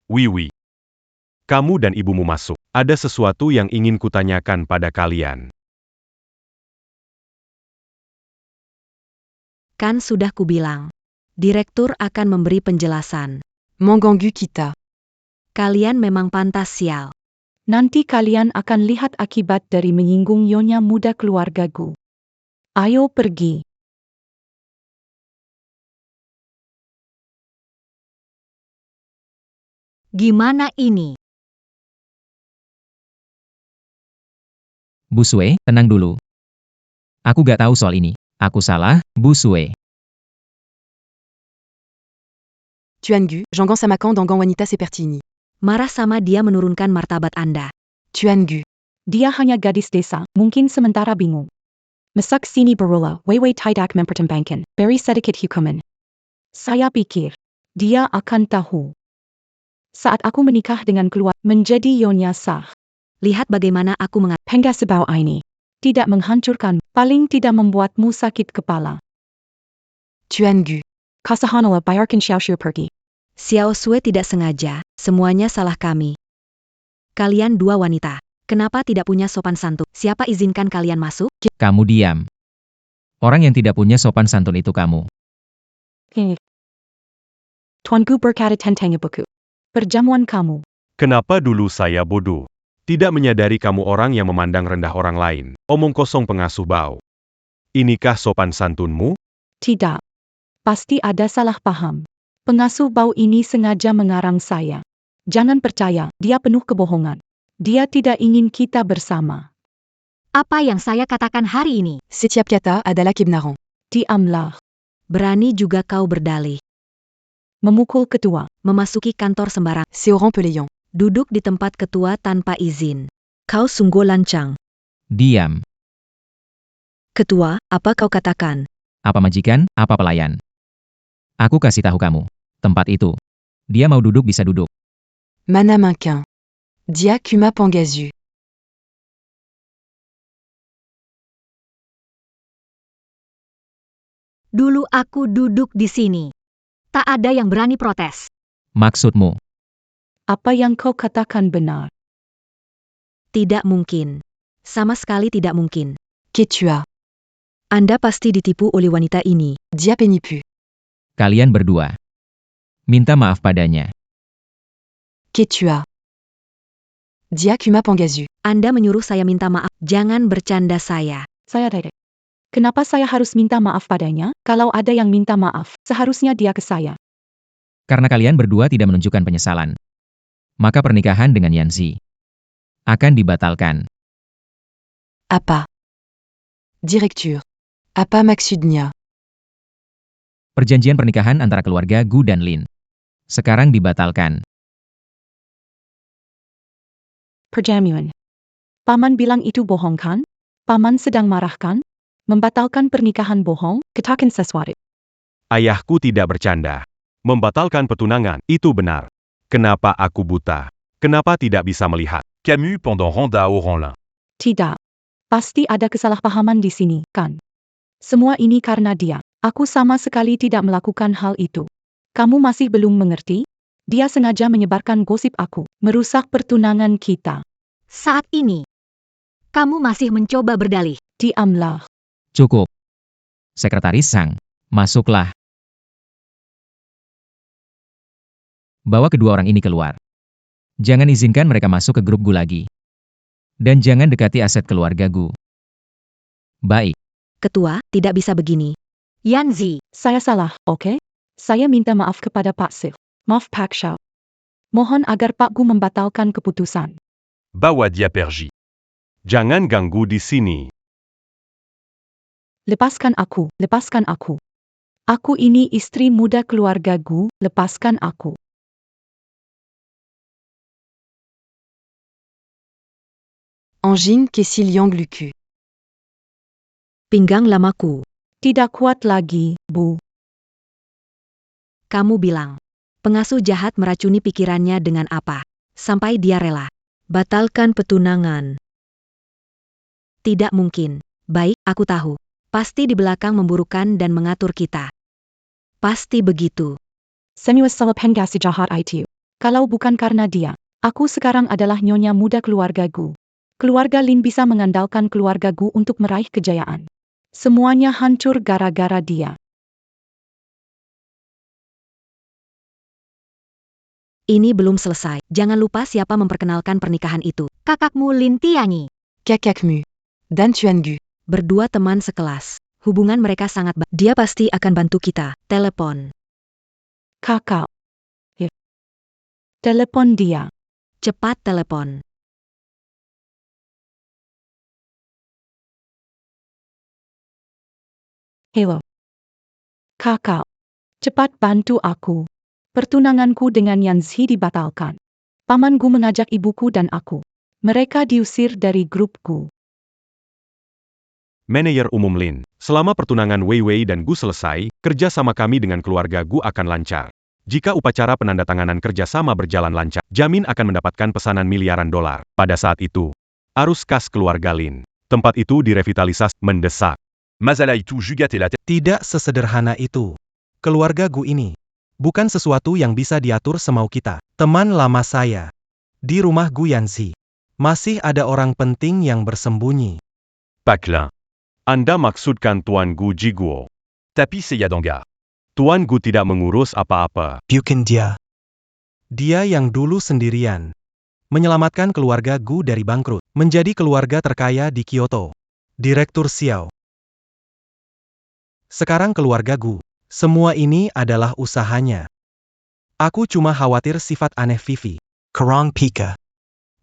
Oui. Kamu dan ibumu masuk. Ada sesuatu yang ingin kutanyakan pada kalian. Kan sudah kubilang. Direktur akan memberi penjelasan. Manganggu kita. Kalian memang pantas sial. Nanti kalian akan lihat akibat dari menyinggung nyonya muda keluargaku. Ayo pergi. Gimana ini? Bu Sue, tenang dulu. Aku gak tahu soal ini. Aku salah, Bu Sue. Tuan Gu, Jangan Samakan Dangang Wanita Sepertini. Marah sama dia menurunkan martabat Anda. Tuan Gu. Dia hanya gadis desa, mungkin sementara bingung. Masak sini berulah, Wei Wei tidak mempertimbangkan, beri sedikit hukuman. Saya pikir, dia akan tahu. Saat aku menikah dengan keluarga, menjadi nyonya sah. Lihat bagaimana aku Hingga sebau ini. Tidak menghancurkan, paling tidak membuatmu sakit kepala. Tuan Gu. Kasahanala bayarkan Xiao Shu pergi. Xiao Sui tidak sengaja, semuanya salah kami. Kalian dua wanita. Kenapa tidak punya sopan santun? Siapa izinkan kalian masuk? Kamu diam. Orang yang tidak punya sopan santun itu kamu. Tuan Gu berkata tentang buku. Perjamuan kamu. Kenapa dulu saya bodoh? Tidak menyadari kamu orang yang memandang rendah orang lain. Omong kosong pengasuh bau. Inikah sopan santunmu? Tidak. Pasti ada salah paham. Pengasuh bau ini sengaja mengarang saya. Jangan percaya, dia penuh kebohongan. Dia tidak ingin kita bersama. Apa yang saya katakan hari ini? Setiap kata adalah kebenaran. Diamlah. Berani juga kau berdalih. Memukul ketua. Memasuki kantor sembarang. C'est au rang pelayant. Duduk di tempat ketua tanpa izin. Kau sungguh lancang. Diam. Ketua, apa kau katakan? Apa majikan, apa pelayan? Aku kasih tahu kamu. Tempat itu. Dia mau duduk bisa duduk. Mana manquin. Dia kuma pangazu. Dulu aku duduk di sini. Tak ada yang berani protes. Maksudmu? Apa yang kau katakan benar. Tidak mungkin. Sama sekali tidak mungkin. Que tu as. Anda pasti ditipu oleh wanita ini. Dia penipu. Kalian berdua. Minta maaf padanya. Que tu as. Dia kuma pangazu. Anda menyuruh saya minta maaf. Jangan bercanda saya. Saya Dedek. Kenapa saya harus minta maaf padanya? Kalau ada yang minta maaf, seharusnya dia ke saya. Karena kalian berdua tidak menunjukkan penyesalan. Maka pernikahan dengan Yanzi akan dibatalkan. Apa. Directure. Apa maksudnya? Perjanjian pernikahan antara keluarga Gu dan Lin sekarang dibatalkan. Perjamuan. Paman bilang itu bohong kan? Paman sedang marah kan? Membatalkan pernikahan bohong, katakan sesuatu. Ayahku tidak bercanda. Membatalkan petunangan, itu benar. Kenapa aku buta? Kenapa tidak bisa melihat? Camus pendant Ronda au Ranlin. Tidak. Pasti ada kesalahpahaman di sini, kan? Semua ini karena dia. Aku sama sekali tidak melakukan hal itu. Kamu masih belum mengerti? Dia sengaja menyebarkan gosip aku, merusak pertunangan kita. Saat ini, kamu masih mencoba berdalih. Diamlah. Cukup. Sekretaris Sang, masuklah. Bawa kedua orang ini keluar. Jangan izinkan mereka masuk ke grup Gu lagi. Dan jangan dekati aset keluarga Gu. Baik. Ketua, tidak bisa begini. Yanzi, Saya salah, oke? Saya minta maaf kepada Pak Sif. Maaf Pak Shao. Mohon agar Pak Gu membatalkan keputusan. Bawa dia pergi. Jangan ganggu di sini. Lepaskan aku, lepaskan aku. Aku ini istri muda keluarga Gu, lepaskan aku. Angine Kessil Yang Lucu. Pinggang lamaku. Tidak kuat lagi, Bu. Kamu bilang. Pengasuh jahat meracuni pikirannya dengan apa? Sampai dia rela. Batalkan petunangan. Tidak mungkin. Baik, aku tahu. Pasti di belakang memburukan dan mengatur kita. Pasti begitu. Semua salah pengasi jahat itu. Kalau bukan karena dia, aku sekarang adalah nyonya muda keluarga Gu. Keluarga Lin bisa mengandalkan keluarga Gu untuk meraih kejayaan. Semuanya hancur gara-gara dia. Ini belum selesai. Jangan lupa siapa memperkenalkan pernikahan itu. kakakmu Lin Tianyi. Kakakmu. Dan Tuan Gu. Berdua teman sekelas. Hubungan mereka sangat baik. Dia pasti akan bantu kita. Telepon. Kakak. Telepon dia. Cepat telepon. Halo. Kakak. Cepat bantu aku. Pertunanganku dengan Yanzi dibatalkan. Paman Gu mengajak ibuku dan aku. Mereka diusir dari grup Gu. Manajer Umum Lin, selama pertunangan Wei Wei dan Gu selesai, kerja sama kami dengan keluarga Gu akan lancar. Jika upacara penandatanganan kerjasama berjalan lancar, jamin akan mendapatkan pesanan miliaran dolar. Pada saat itu, arus kas keluarga Lin. Tempat itu direvitalisasi mendesak. Mazala itu juga telah Tidak sesederhana itu. Keluarga Gu ini bukan sesuatu yang bisa diatur semau kita. Teman lama saya di rumah Gu Yanzi masih ada orang penting yang bersembunyi. Paklin. Anda maksudkan Tuan Gu Jiguo. Tapi Seyadanga. Tuan Gu tidak mengurus apa-apa. Bukan dia. Dia yang dulu sendirian menyelamatkan keluarga Gu dari bangkrut, menjadi keluarga terkaya di Kyoto. Direktur Xiao. Sekarang keluarga Gu. Semua ini adalah usahanya. Aku cuma khawatir sifat aneh Vivi. Kerang Pika.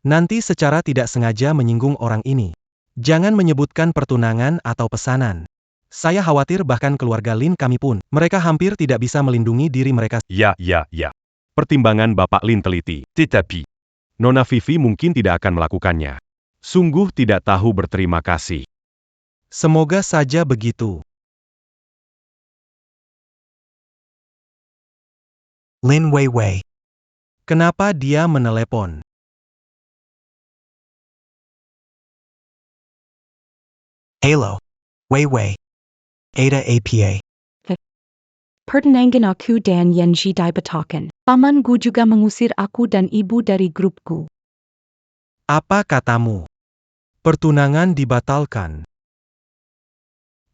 Nanti secara tidak sengaja menyinggung orang ini. Jangan menyebutkan pertunangan atau pesanan. Saya khawatir bahkan keluarga Lin kami pun, mereka hampir tidak bisa melindungi diri mereka. Ya. Pertimbangan Bapak Lin teliti. Tetapi, Nona Vivi mungkin tidak akan melakukannya. Sungguh tidak tahu berterima kasih. Semoga saja begitu. Lin Weiwei. Kenapa dia menelepon? Halo. Weiwei. Ada APA. Pertunangan aku dan Yanji dibatalkan. Pamanku juga mengusir aku dan ibu dari grupku. Apa katamu? Pertunangan dibatalkan.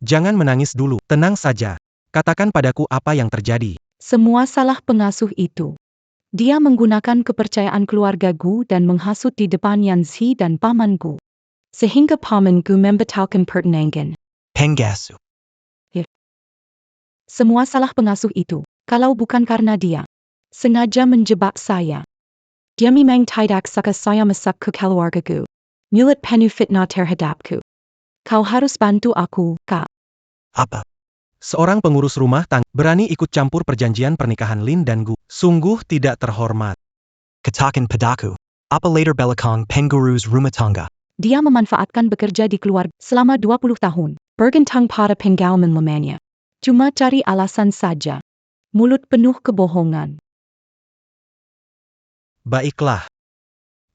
Jangan menangis dulu, tenang saja. Katakan padaku apa yang terjadi. Semua salah pengasuh itu. Dia menggunakan kepercayaan keluargaku dan menghasut di depan Yanzi dan pamanku. Sehingga pamanku membatalkan pertunangan. Pengasuh. Semua salah pengasuh itu. Kalau bukan karena dia sengaja menjebak saya. Dia memang tidak suka saya masuk ke keluargaku. Mulut penuh fitnah terhadapku. Kau harus bantu aku, Kak. Apa? Seorang pengurus rumah tangga berani ikut campur perjanjian pernikahan Lin dan Gu. Sungguh tidak terhormat. Katakan padaku, apa latar belakang pengurus rumah tangga? Dia memanfaatkan bekerja di keluarga selama 20 tahun. Bergantung pada pengalaman lamanya. Cuma cari alasan saja. Mulut penuh kebohongan. Baiklah.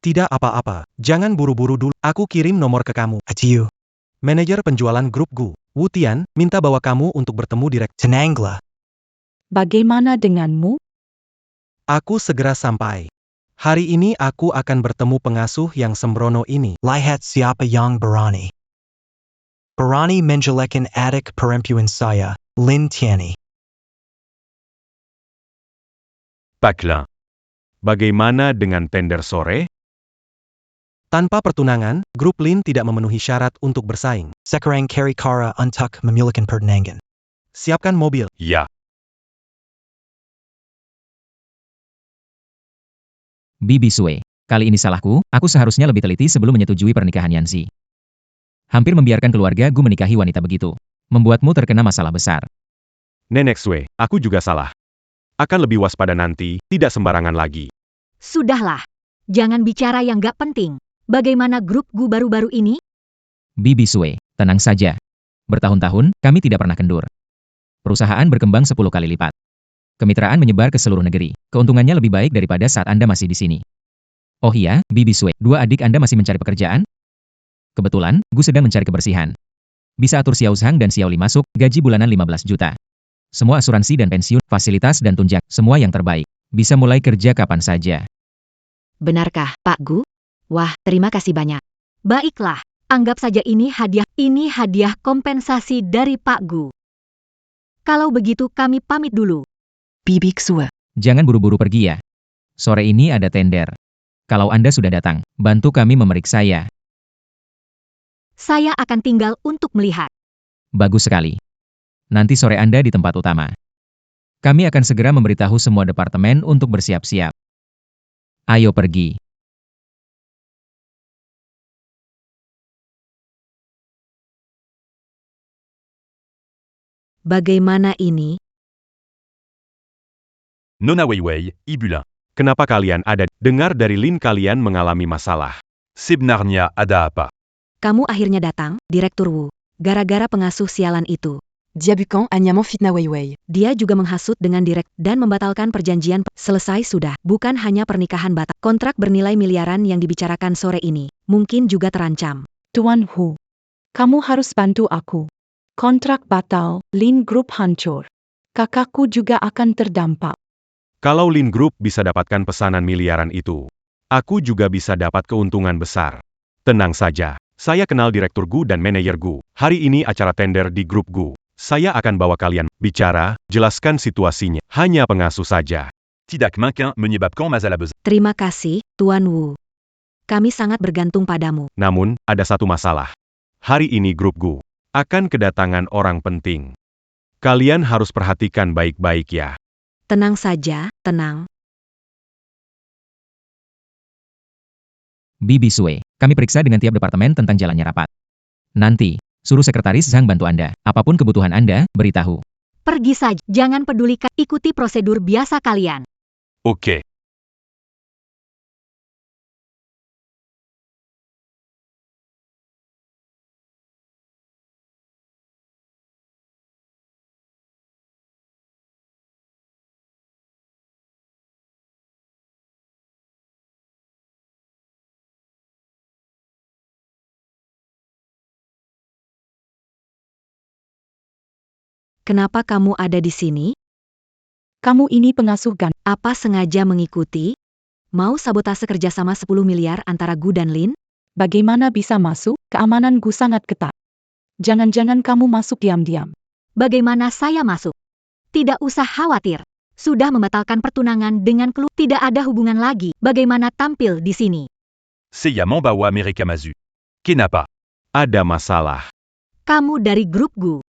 Tidak apa-apa, jangan buru-buru dulu. Aku kirim nomor ke kamu. Atiu. Manajer penjualan grup Gu, Wu Tian, minta bawa kamu untuk bertemu direktur. Tenanglah. Bagaimana denganmu? Aku segera sampai. Hari ini aku akan bertemu pengasuh yang sembrono ini. Lihat siapa yang berani. Berani menjelekan adik perempuan saya, Lin Tianyi. Paklin. Bagaimana dengan tender sore? Tanpa pertunangan, grup Lin tidak memenuhi syarat untuk bersaing. Sekarang Kari Kara untuk memulakan pertunangan. Siapkan mobil. Ya. Bibi Sue, kali ini salahku, aku seharusnya lebih teliti sebelum menyetujui pernikahan Yanzi. Hampir membiarkan keluarga Gu menikahi wanita begitu. Membuatmu terkena masalah besar. Nenek Sue, aku juga salah. Akan lebih waspada nanti, tidak sembarangan lagi. Sudahlah. Jangan bicara yang gak penting. Bagaimana grup Gu baru-baru ini? Bibi Sue, tenang saja. Bertahun-tahun, kami tidak pernah kendur. Perusahaan berkembang 10 kali lipat. Kemitraan menyebar ke seluruh negeri. Keuntungannya lebih baik daripada saat Anda masih di sini. Oh iya, Bibi Sue, dua adik Anda masih mencari pekerjaan? Kebetulan, Gu sedang mencari kebersihan. Bisa atur Xiao Zhang dan Xiao Li masuk, gaji bulanan 15 juta. Semua asuransi dan pensiun, fasilitas dan tunjang, semua yang terbaik. Bisa mulai kerja kapan saja. Benarkah, Pak Gu? Wah, terima kasih banyak. Baiklah, anggap saja ini hadiah kompensasi dari Pak Gu. Kalau begitu kami pamit dulu. Bibi Ksua. Jangan buru-buru pergi ya. Sore ini ada tender. Kalau Anda sudah datang, bantu kami memeriksa ya. Saya akan tinggal untuk melihat. Bagus sekali. Nanti sore Anda di tempat utama. Kami akan segera memberitahu semua departemen untuk bersiap-siap. Ayo pergi. Bagaimana ini? Nona Weiwei, Ibulin. Kenapa kalian ada? Dengar dari Lin kalian mengalami masalah. Sebenarnya ada apa? Kamu akhirnya datang, Direktur Wu. Gara-gara pengasuh sialan itu. Diabukan anyamant fitnah Weiwei. Dia juga menghasut dengan direct dan membatalkan perjanjian. Selesai sudah. Bukan hanya pernikahan batal. Kontrak bernilai miliaran yang dibicarakan sore ini. Mungkin juga terancam. Tuan Hu. Kamu harus bantu aku. Kontrak batal, Lin Group hancur. Kakakku juga akan terdampak. Kalau Lin Group bisa dapatkan pesanan miliaran itu, aku juga bisa dapat keuntungan besar. Tenang saja, saya kenal Direktur Gu dan Manajer Gu. Hari ini acara tender di grup Gu. Saya akan bawa kalian bicara, jelaskan situasinya. Hanya pengasuh saja. Tidak mungkin menyebabkan masalah besar. Terima kasih, Tuan Wu. Kami sangat bergantung padamu. Namun, ada satu masalah. Hari ini grup Gu akan kedatangan orang penting. Kalian harus perhatikan baik-baik ya. Tenang saja, tenang. Bibi Sue, kami periksa dengan tiap departemen tentang jalannya rapat. Nanti, suruh sekretaris Zhang bantu Anda. Apapun kebutuhan Anda, beritahu. Pergi saja, jangan pedulikan, ikuti prosedur biasa kalian. Ok. Kenapa kamu ada di sini? Kamu ini pengasuh Gan. Apa sengaja mengikuti? Mau sabotase kerjasama 10 miliar antara Gu dan Lin? Bagaimana bisa masuk? Keamanan Gu sangat ketat. Jangan-jangan kamu masuk diam-diam. Bagaimana saya masuk? Tidak usah khawatir. Sudah membatalkan pertunangan dengan tidak ada hubungan lagi. Bagaimana tampil di sini? Seiya Mambawa Merekamazu. Kenapa? Ada masalah. Kamu dari grup Gu.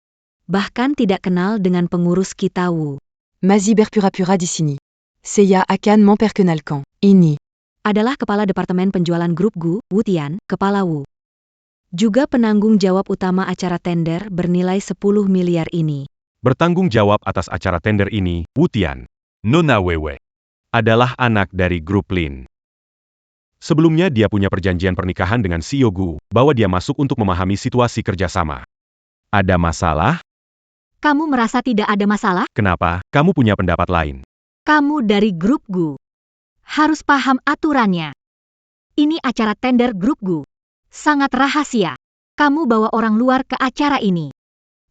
Bahkan tidak kenal dengan pengurus kita Wu. Mazi berpura-pura di sini. Seiya akan memperkenalkan. Ini Adalah kepala departemen penjualan grup Gu, Wu Tian, kepala Wu. Juga penanggung jawab utama acara tender bernilai 10 miliar ini. Bertanggung jawab atas acara tender ini, Wu Tian, Nona Wewe. adalah anak dari grup Lin. Sebelumnya dia punya perjanjian pernikahan dengan CEO Gu, bahwa dia masuk untuk memahami situasi kerjasama. Ada masalah? Kamu merasa tidak ada masalah? Kenapa? Kamu punya pendapat lain. Kamu dari grup Gu. Harus paham aturannya. Ini acara tender grup Gu. Sangat rahasia. Kamu bawa orang luar ke acara ini.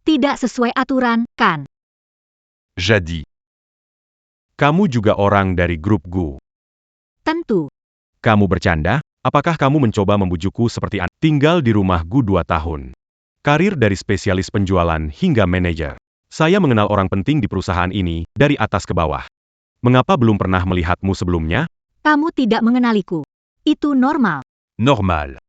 Tidak sesuai aturan, kan? Jadi. Kamu juga orang dari grup Gu. Tentu. Kamu bercanda? Apakah kamu mencoba membujukku seperti tinggal di rumah Gu 2 tahun? Karir dari spesialis penjualan hingga manajer. Saya mengenal orang penting di perusahaan ini, dari atas ke bawah. Mengapa belum pernah melihatmu sebelumnya? Kamu tidak mengenaliku. Itu normal. Normal.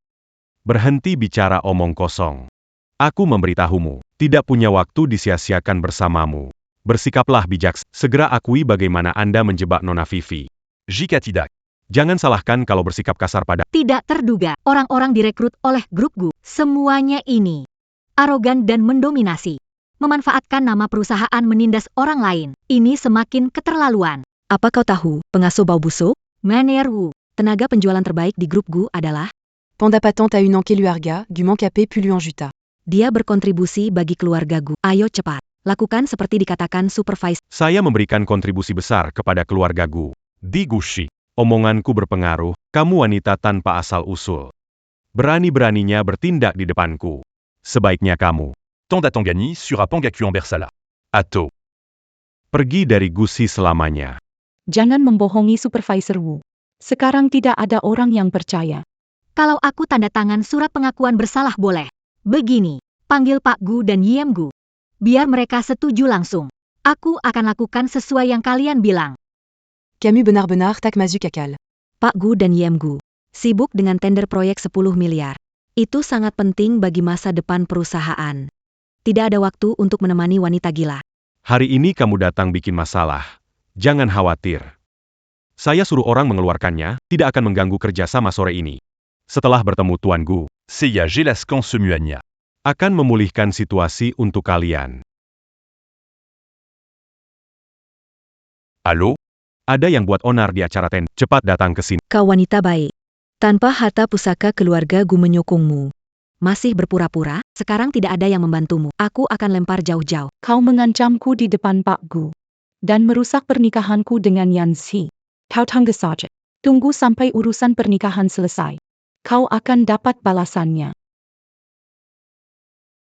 Berhenti bicara omong kosong. Aku memberitahumu, tidak punya waktu disia-siakan bersamamu. Bersikaplah bijak, segera akui bagaimana Anda menjebak Nona Vivi. Jika tidak. Jangan salahkan kalau bersikap kasar pada. Tidak terduga, orang-orang direkrut oleh grup Gu. Semuanya ini arogan dan mendominasi. Memanfaatkan nama perusahaan menindas orang lain. Ini semakin keterlaluan. Apa kau tahu, pengasuh bau busuk? Mener Wu. Tenaga penjualan terbaik di grup Gu adalah Panda patente à une enquête du Mancapé puis lui en juta. dia berkontribusi bagi keluarga Gu. Ayo cepat, lakukan seperti dikatakan supervisor. Saya memberikan kontribusi besar kepada keluarga Gu. Di Gushi. Omonganku berpengaruh, kamu wanita tanpa asal-usul. Berani-beraninya bertindak di depanku. Sebaiknya kamu Tanda Tangani sur Pangaku en Bersala. Atau. pergi dari Gusi selamanya. Jangan membohongi supervisor Wu. Sekarang tidak ada orang yang percaya. Kalau aku tanda tangan surat pengakuan bersalah boleh. Begini, panggil Pak Gu dan Yiem Gu. Biar mereka setuju langsung. Aku akan lakukan sesuai yang kalian bilang. Camus benar-benar tak mazu kakal. Pak Gu dan Yiem Gu sibuk dengan tender proyek 10 miliar. Itu sangat penting bagi masa depan perusahaan. Tidak ada waktu untuk menemani wanita gila. Hari ini kamu datang bikin masalah. Jangan khawatir. Saya suruh orang mengeluarkannya, tidak akan mengganggu kerjasama sore ini. Setelah bertemu Tuan Gu, Seiya Jelaskan Semuanya. akan memulihkan situasi untuk kalian. Halo? Ada yang buat onar di acara tender. Cepat datang ke sini. Kau wanita baik. Tanpa harta pusaka keluarga Gu menyokongmu. Masih berpura-pura, sekarang tidak ada yang membantumu. Aku akan lempar jauh-jauh. Kau mengancamku di depan Pak Gu. Dan merusak pernikahanku dengan Yanxi. Kau tunggu saja. Tunggu sampai urusan pernikahan selesai. Kau akan dapat balasannya.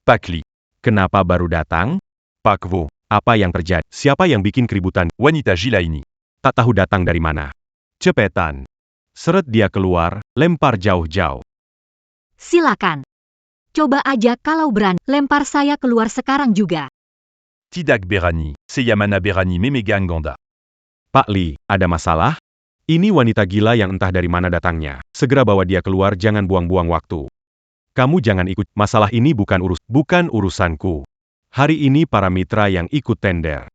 Pak Li. Kenapa baru datang? Pak Vo. Apa yang terjadi? Siapa yang bikin keributan? Wanita gila ini. Tak tahu datang dari mana. Cepetan. Seret dia keluar, lempar jauh-jauh. Silakan. Coba aja kalau berani, lempar saya keluar sekarang juga. Tidak Berani. Seiya Mana Berani Memegang Ganda. Pak Li, ada masalah? Ini wanita gila yang entah dari mana datangnya. Segera bawa dia keluar, jangan buang-buang waktu. Kamu jangan ikut. Masalah ini bukan urusanku. Hari ini para mitra yang ikut tender.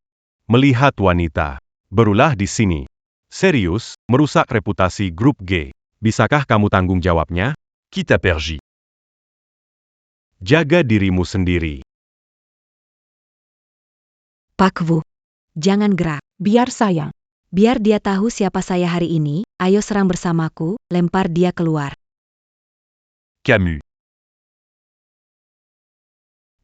Melihat wanita. Berulah di sini. Serius, merusak reputasi grup G. Bisakah kamu tanggung jawabnya? Kita pergi. Jaga dirimu sendiri. Pak Wu, jangan gerak. Biar saya. Biar dia tahu siapa saya hari ini, ayo serang bersamaku, lempar dia keluar. Camus.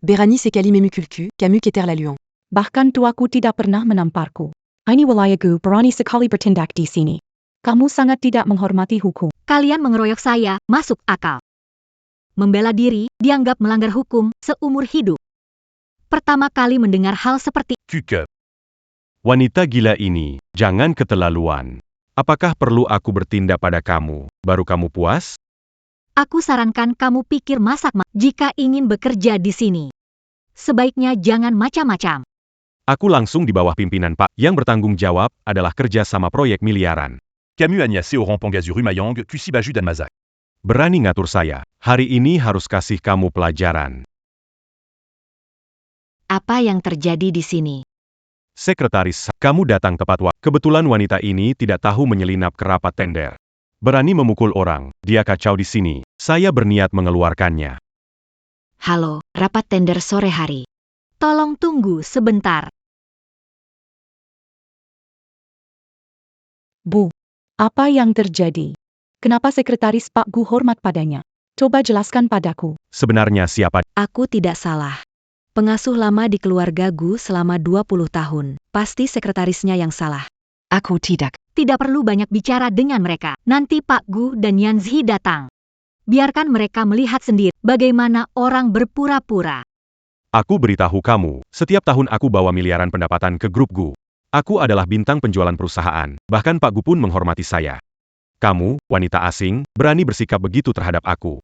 Béranis et Kalimemukulku, Camus Keterlaluan. Bahkan tuaku tidak pernah menamparku. Ini wilayahku, berani sekali bertindak di sini. Kamu sangat tidak menghormati hukum. Kalian mengeroyok saya, masuk akal. Membela diri, dianggap melanggar hukum, seumur hidup. Pertama kali mendengar hal seperti Cuke. Wanita gila ini, jangan keterlaluan. Apakah perlu aku bertindak pada kamu, baru kamu puas? Aku sarankan kamu pikir jika ingin bekerja di sini. Sebaiknya jangan macam-macam. Aku langsung di bawah pimpinan Pak, yang bertanggung jawab adalah kerja sama proyek miliaran. Camus Agnacé Oran Pangazu Rumayang, Kusibaju dan Mazak. Berani ngatur saya, hari ini harus kasih kamu pelajaran. Apa yang terjadi di sini? Sekretaris, kamu datang tepat waktu. Kebetulan wanita ini tidak tahu menyelinap ke rapat tender. Berani memukul orang, dia kacau di sini. Saya berniat mengeluarkannya. Halo, rapat tender sore hari. Tolong tunggu sebentar. Bu, apa yang terjadi? Kenapa sekretaris Pak Gu hormat padanya? Coba jelaskan padaku. Sebenarnya siapa? Aku tidak salah. Pengasuh lama di keluarga Gu selama 20 tahun. Pasti sekretarisnya yang salah. Aku tidak. Tidak perlu banyak bicara dengan mereka. Nanti Pak Gu dan Yanzi datang. Biarkan mereka melihat sendiri bagaimana orang berpura-pura. Aku beritahu kamu, setiap tahun aku bawa miliaran pendapatan ke grup Gu. Aku adalah bintang penjualan perusahaan, bahkan Pak Gu pun menghormati saya. Kamu, wanita asing, berani bersikap begitu terhadap aku.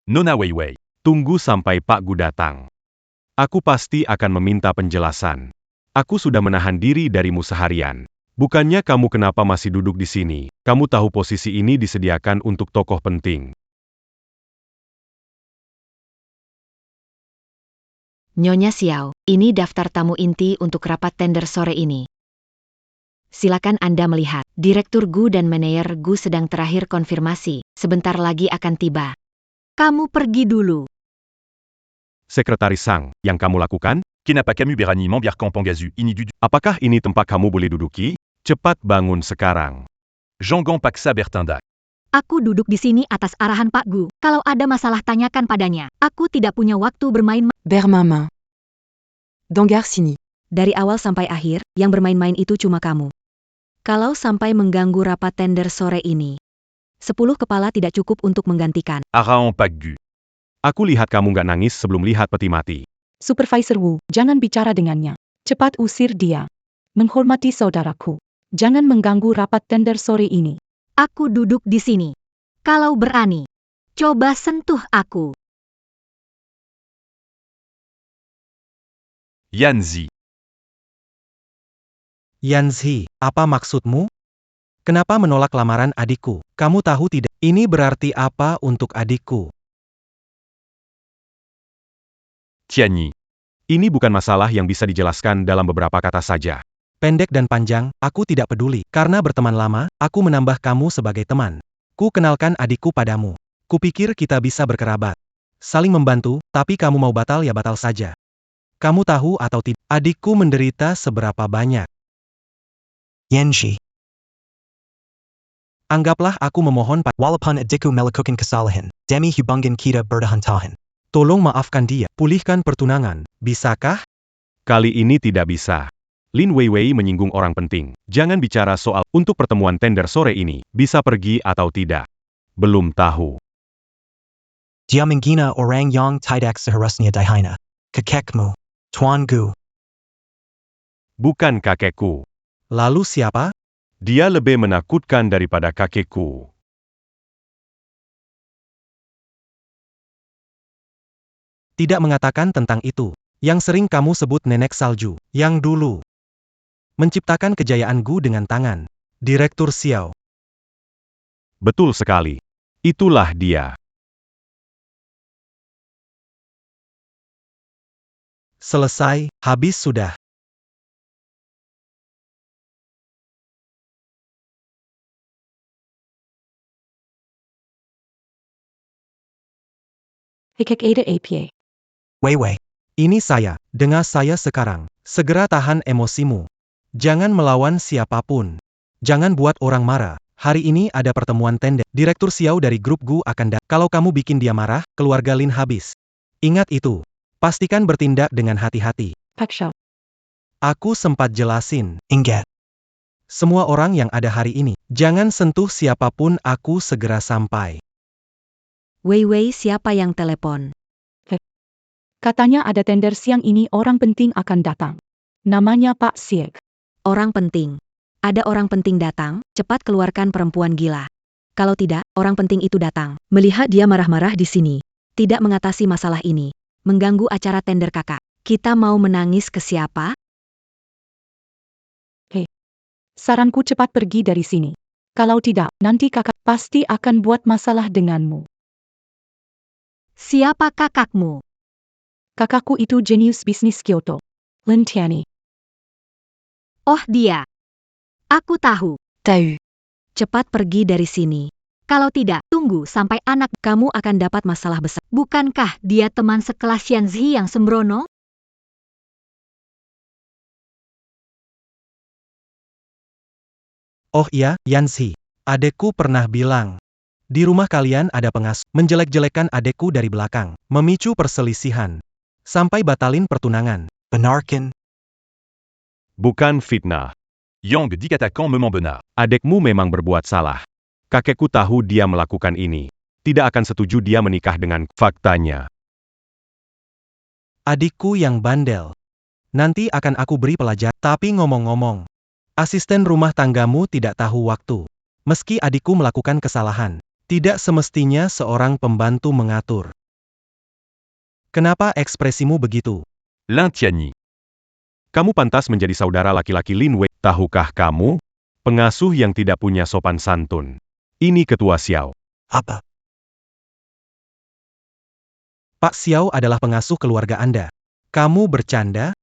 Nona Weiwei. Tunggu sampai Pak Gu datang. Aku pasti akan meminta penjelasan. Aku sudah menahan diri darimu seharian. Bukannya kamu kenapa masih duduk di sini? Kamu tahu posisi ini disediakan untuk tokoh penting. Nyonya Xiao, ini daftar tamu inti untuk rapat tender sore ini. Silakan Anda melihat. Direktur Gu dan manajer Gu sedang terakhir konfirmasi. Sebentar lagi akan tiba. Kamu pergi dulu. Sekretaris Sang, yang kamu lakukan? Kenapa Camus Berani Mambiarkan Pangazu ini du. Apakah ini tempat kamu boleh duduki? Cepat bangun sekarang. Jangan Paksa bertindak. Aku duduk di sini atas arahan Pak Gu. Kalau ada masalah tanyakan padanya. Aku tidak punya waktu bermain. Bermain. Dangar Sini. Dari awal sampai akhir, yang bermain-main itu cuma kamu. Kalau sampai mengganggu rapat tender sore ini, 10 kepala tidak cukup untuk menggantikan. Araon Pagu. Aku lihat kamu nggak nangis sebelum lihat peti mati. Supervisor Wu, jangan bicara dengannya. Cepat usir dia. Menghormati saudaraku. Jangan mengganggu rapat tender sore ini. Aku duduk di sini. Kalau berani, coba sentuh aku. Yanzi. Yanzi, apa maksudmu? Kenapa menolak lamaran adikku? Kamu tahu tidak? Ini berarti apa untuk adikku? Tianyi. Ini bukan masalah yang bisa dijelaskan dalam beberapa kata saja. Pendek dan panjang, aku tidak peduli. Karena berteman lama, aku menambah kamu sebagai teman. Ku kenalkan adikku padamu. Kupikir kita bisa berkerabat. Saling membantu, tapi kamu mau batal ya batal saja. Kamu tahu atau tidak, adikku menderita seberapa banyak. Yanji. Anggaplah aku memohon Walaupun adikku melakukan kesalahan, demi hubungan kita bertahan. Tolong maafkan dia, pulihkan pertunangan. Bisakah? Kali ini tidak bisa. Lin Weiwei menyinggung orang penting. Jangan bicara soal untuk pertemuan tender sore ini, bisa pergi atau tidak. Belum tahu. Dia menghina orang yang tidak seharusnya dihina. Kakekmu, Tuan Gu. Bukan kakekku. Lalu siapa? Dia lebih menakutkan daripada kakekku. Tidak mengatakan tentang itu. Yang sering kamu sebut nenek salju. Yang dulu menciptakan kejayaan Gu dengan tangan. Direktur Xiao. Betul sekali. Itulah dia. Selesai, habis sudah. Hikek Ada APA. Wei Wei. Ini saya, dengar saya sekarang. Segera tahan emosimu. Jangan melawan siapapun. Jangan buat orang marah. Hari ini ada pertemuan tender. Direktur Xiao dari grup Gu akan datang. Kalau kamu bikin dia marah, keluarga Lin habis. Ingat itu. Pastikan bertindak dengan hati-hati. Pak Xiao. Aku sempat jelasin. Ingat. Semua orang yang ada hari ini, jangan sentuh siapapun, aku segera sampai. Wei Wei, siapa yang telepon? Katanya ada tender siang ini orang penting akan datang. Namanya Pak Siek. Orang penting. Ada orang penting datang, cepat keluarkan perempuan gila. Kalau tidak, orang penting itu datang. Melihat dia marah-marah di sini. Tidak mengatasi masalah ini. Mengganggu acara tender kakak. Kita mau menangis ke siapa? Saranku cepat pergi dari sini. Kalau tidak, nanti kakak pasti akan buat masalah denganmu. Siapa kakakmu? Kakakku itu jenius bisnis Kyoto. Lin Tianyi. Oh dia. Aku tahu. Tahu. Cepat pergi dari sini. Kalau tidak, tunggu sampai anak Kamu akan dapat masalah besar. Bukankah dia teman sekelas Yanzi yang sembrono? Oh iya, Yanzi. Adekku pernah bilang. Di rumah kalian ada pengasuh. Menjelek-jelekan adekku dari belakang. Memicu perselisihan. Sampai batalin pertunangan. Benarkan. Bukan fitnah. Yang dit qu'attaquant me ment benar. Adekmu memang berbuat salah. Kakekku tahu dia melakukan ini. Tidak akan setuju dia menikah dengan faktanya. Adikku yang bandel. Nanti akan aku beri pelajaran. Tapi ngomong-ngomong. Asisten rumah tanggamu tidak tahu waktu. Meski adikku melakukan kesalahan. Tidak semestinya seorang pembantu mengatur. Kenapa ekspresimu begitu? Lin Tianyi. Kamu pantas menjadi saudara laki-laki Lin Wei. Tahukah kamu? Pengasuh yang tidak punya sopan santun. Ini ketua Xiao. Apa? Pak Xiao adalah pengasuh keluarga Anda. Kamu bercanda?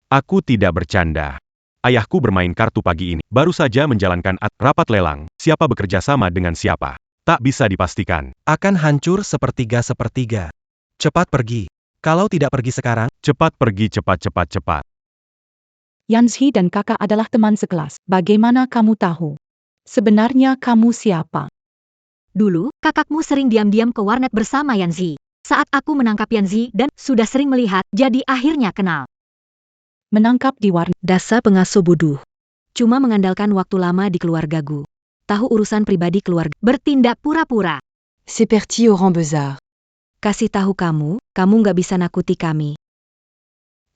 Aku tidak bercanda. Ayahku bermain kartu pagi ini. Baru saja menjalankan rapat lelang. Siapa bekerja sama dengan siapa? Tak bisa dipastikan. Akan hancur sepertiga-sepertiga. Cepat pergi. Kalau tidak pergi sekarang, Cepat pergi, cepat. Yanzi dan kakak adalah teman sekelas. Bagaimana kamu tahu? Sebenarnya kamu siapa? Dulu, kakakmu sering diam-diam ke warnet bersama Yanzi. Saat aku menangkap Yanzi dan sudah sering melihat, jadi akhirnya kenal. Menangkap di warnet. Dasar pengasuh bodoh. Cuma mengandalkan waktu lama di keluarga Gu. Tahu urusan pribadi keluarga. Bertindak pura-pura. C'est parti au rang bezard. Kasih tahu kamu nggak bisa nakuti kami.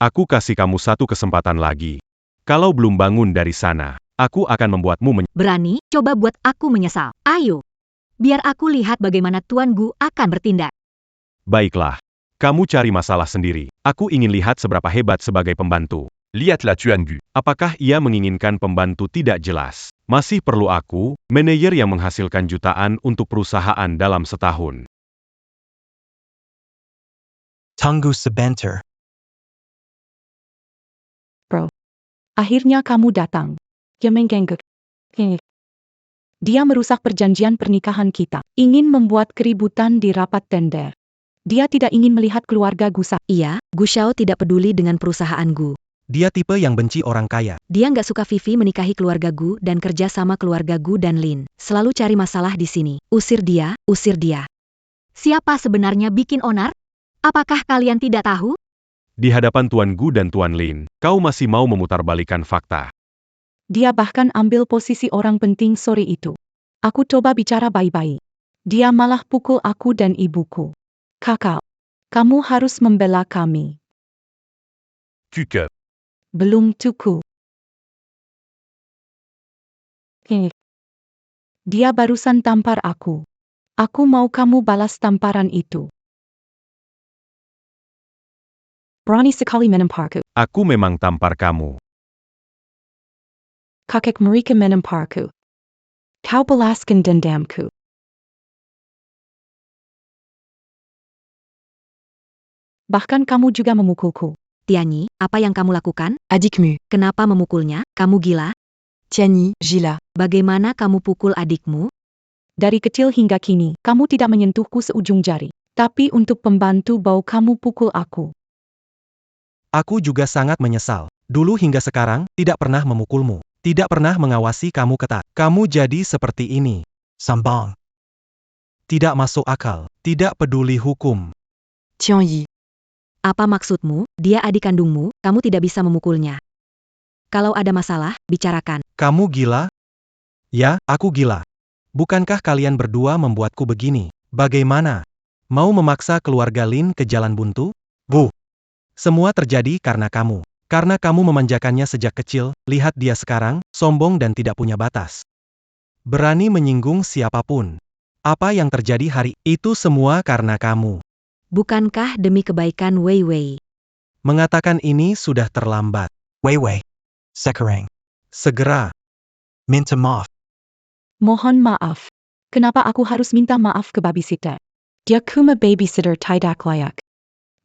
Aku kasih kamu satu kesempatan lagi. Kalau belum bangun dari sana, aku akan membuatmu Berani, coba buat aku menyesal. Ayo. Biar aku lihat bagaimana Tuan Gu akan bertindak. Baiklah. Kamu cari masalah sendiri. Aku ingin lihat seberapa hebat sebagai pembantu. Lihatlah Tuan Gu. Apakah ia menginginkan pembantu tidak jelas? Masih perlu aku, manajer yang menghasilkan jutaan untuk perusahaan dalam setahun. Tunggu sebentar. Akhirnya kamu datang. Kemenggengek. Dia merusak perjanjian pernikahan kita. Ingin membuat keributan di rapat tender. Dia tidak ingin melihat keluarga Gusa. Iya, Gu Xiao tidak peduli dengan perusahaan Gu. dia tipe yang benci orang kaya. Dia nggak suka Vivi menikahi keluarga Gu dan kerja sama keluarga Gu dan Lin. Selalu cari masalah di sini. Usir dia, usir dia. Siapa sebenarnya bikin onar? Apakah kalian tidak tahu? Di hadapan Tuan Gu dan Tuan Lin, kau masih mau memutarbalikan fakta. Dia bahkan ambil posisi orang penting sore itu. Aku coba bicara baik-baik. Dia malah pukul aku dan ibuku. Kakak, kamu harus membela kami. Cuke. Belum cukup. Dia barusan tampar aku. Aku mau kamu balas tamparan itu. Berani sekali menamparku. Aku memang tampar kamu. Kakek mereka menamparku. Kau balaskan dendamku. Bahkan kamu juga memukulku. Tianyi, apa yang kamu lakukan? Adikmu. Kenapa memukulnya? Kamu gila? Tianyi, gila. Bagaimana kamu pukul adikmu? Dari kecil hingga kini, kamu tidak menyentuhku seujung jari. Tapi untuk pembantu bau kamu pukul aku. Aku juga sangat menyesal. Dulu hingga sekarang, tidak pernah memukulmu. Tidak pernah mengawasi kamu ketat. Kamu jadi seperti ini. Sambang. Tidak masuk akal. Tidak peduli hukum. Tianyi. Apa maksudmu? Dia adik kandungmu, kamu tidak bisa memukulnya. Kalau ada masalah, bicarakan. Kamu gila? Ya, aku gila. Bukankah kalian berdua membuatku begini? Bagaimana? Mau memaksa keluarga Lin ke jalan buntu? Bu. Semua terjadi karena kamu. Karena kamu memanjakannya sejak kecil, lihat dia sekarang, sombong dan tidak punya batas. Berani menyinggung siapapun. Apa yang terjadi hari itu semua karena kamu. Bukankah demi kebaikan Wei Wei? Mengatakan ini sudah terlambat. Wei Wei. Sekarang. Segera. Minta maaf. Mohon maaf. Kenapa aku harus minta maaf ke babysitter? Dia cuma babysitter tidak layak.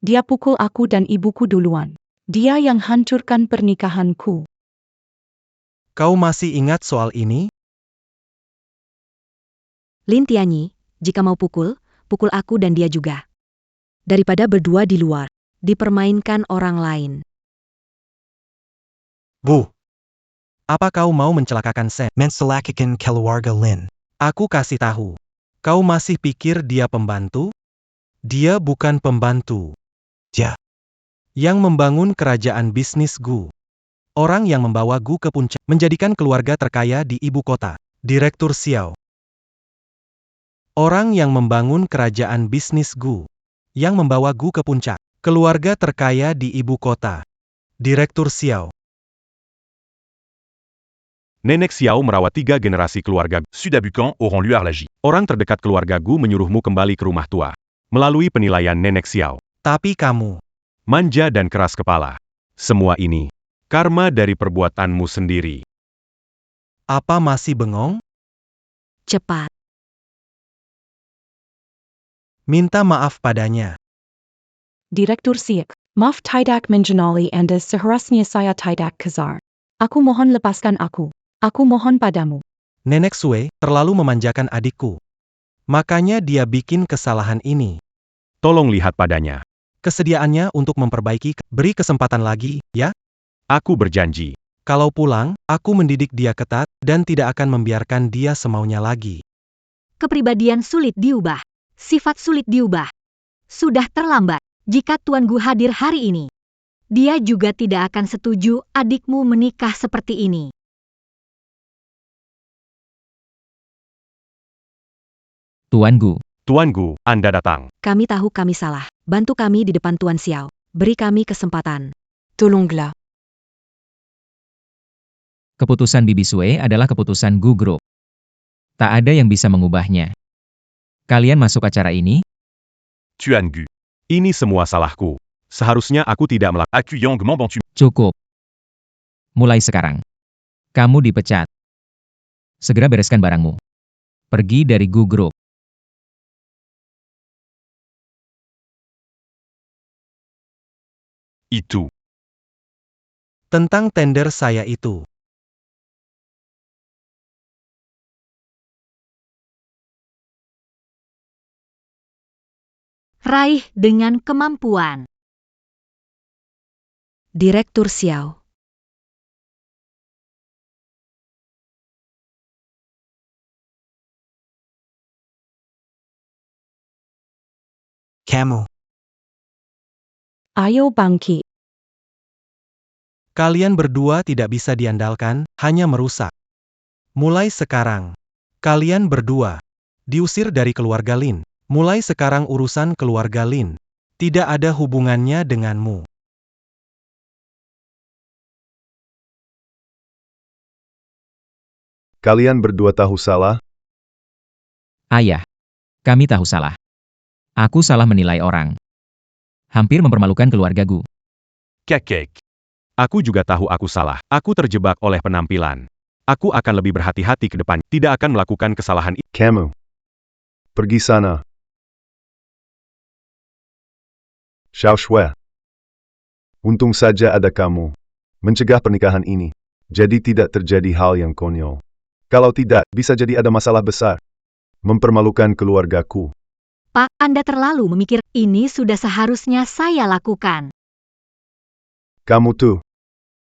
Dia pukul aku dan ibuku duluan. Dia yang hancurkan pernikahanku. Kau masih ingat soal ini? Lin Tianyi, jika mau pukul, pukul aku dan dia juga. Daripada berdua di luar, dipermainkan orang lain. Bu. Apa kau mau mencelakakan Sen? Mencelakakan keluarga Lin. Aku kasih tahu. Kau masih pikir dia pembantu? Dia bukan pembantu. Dia. Yang membangun kerajaan bisnis Gu. Orang yang membawa Gu ke puncak, menjadikan keluarga terkaya di ibu kota. Direktur Xiao. Orang yang membangun kerajaan bisnis Gu. Yang membawa Gu ke puncak. Keluarga terkaya di ibu kota. Direktur Xiao. Nenek Xiao merawat 3 generasi keluarga. Sud-Abucan auront lui Arlagi. Orang terdekat keluarga Gu menyuruhmu kembali ke rumah tua. Melalui penilaian Nenek Xiao. Tapi kamu. Manja dan keras kepala. Semua ini. Karma dari perbuatanmu sendiri. Apa masih bengong? Cepat. Minta maaf padanya. Direktur Siak. Maaf tidak mengenali Anda seharusnya saya tidak kasar. Aku mohon lepaskan aku. Aku mohon padamu. Nenek Sue terlalu memanjakan adikku. Makanya dia bikin kesalahan ini. Tolong lihat padanya. Kesediaannya untuk memperbaiki, beri kesempatan lagi, ya? Aku berjanji. Kalau pulang, aku mendidik dia ketat, dan tidak akan membiarkan dia semaunya lagi. Kepribadian sulit diubah. Sifat sulit diubah. Sudah terlambat. Jika Tuan Gu hadir hari ini, dia juga tidak akan setuju adikmu menikah seperti ini. Tuan Gu. Tuan Gu, Anda datang. Kami tahu kami salah. Bantu kami di depan Tuan Xiao. Beri kami kesempatan. Tolonglah. Keputusan Bibi Sue adalah keputusan Gu Group. Tak ada yang bisa mengubahnya. Kalian masuk acara ini? Tuan Gu. Ini semua salahku. Seharusnya aku tidak melakukan. Accuyang Membantu. Cukup. Mulai sekarang. Kamu dipecat. Segera bereskan barangmu. Pergi dari Gu Group. Itu. Tentang tender saya itu. Raih dengan kemampuan. Direktur Xiao. Kamu. Ayo bangkit. Kalian berdua tidak bisa diandalkan, hanya merusak. Mulai sekarang, kalian berdua diusir dari keluarga Lin. Mulai sekarang urusan keluarga Lin tidak ada hubungannya denganmu. Kalian berdua tahu salah? Ayah. Kami tahu salah. Aku salah menilai orang. Hampir mempermalukan keluarga Gu. Kakek. Aku juga tahu aku salah. Aku terjebak oleh penampilan. Aku akan lebih berhati-hati ke depan. Tidak akan melakukan kesalahan itu. Kamu. Pergi sana. Xiao Shui. Untung saja ada kamu. Mencegah pernikahan ini. Jadi tidak terjadi hal yang konyol. Kalau tidak, bisa jadi ada masalah besar. Mempermalukan keluargaku. Pak, Anda terlalu memikir. Ini sudah seharusnya saya lakukan. Kamu tuh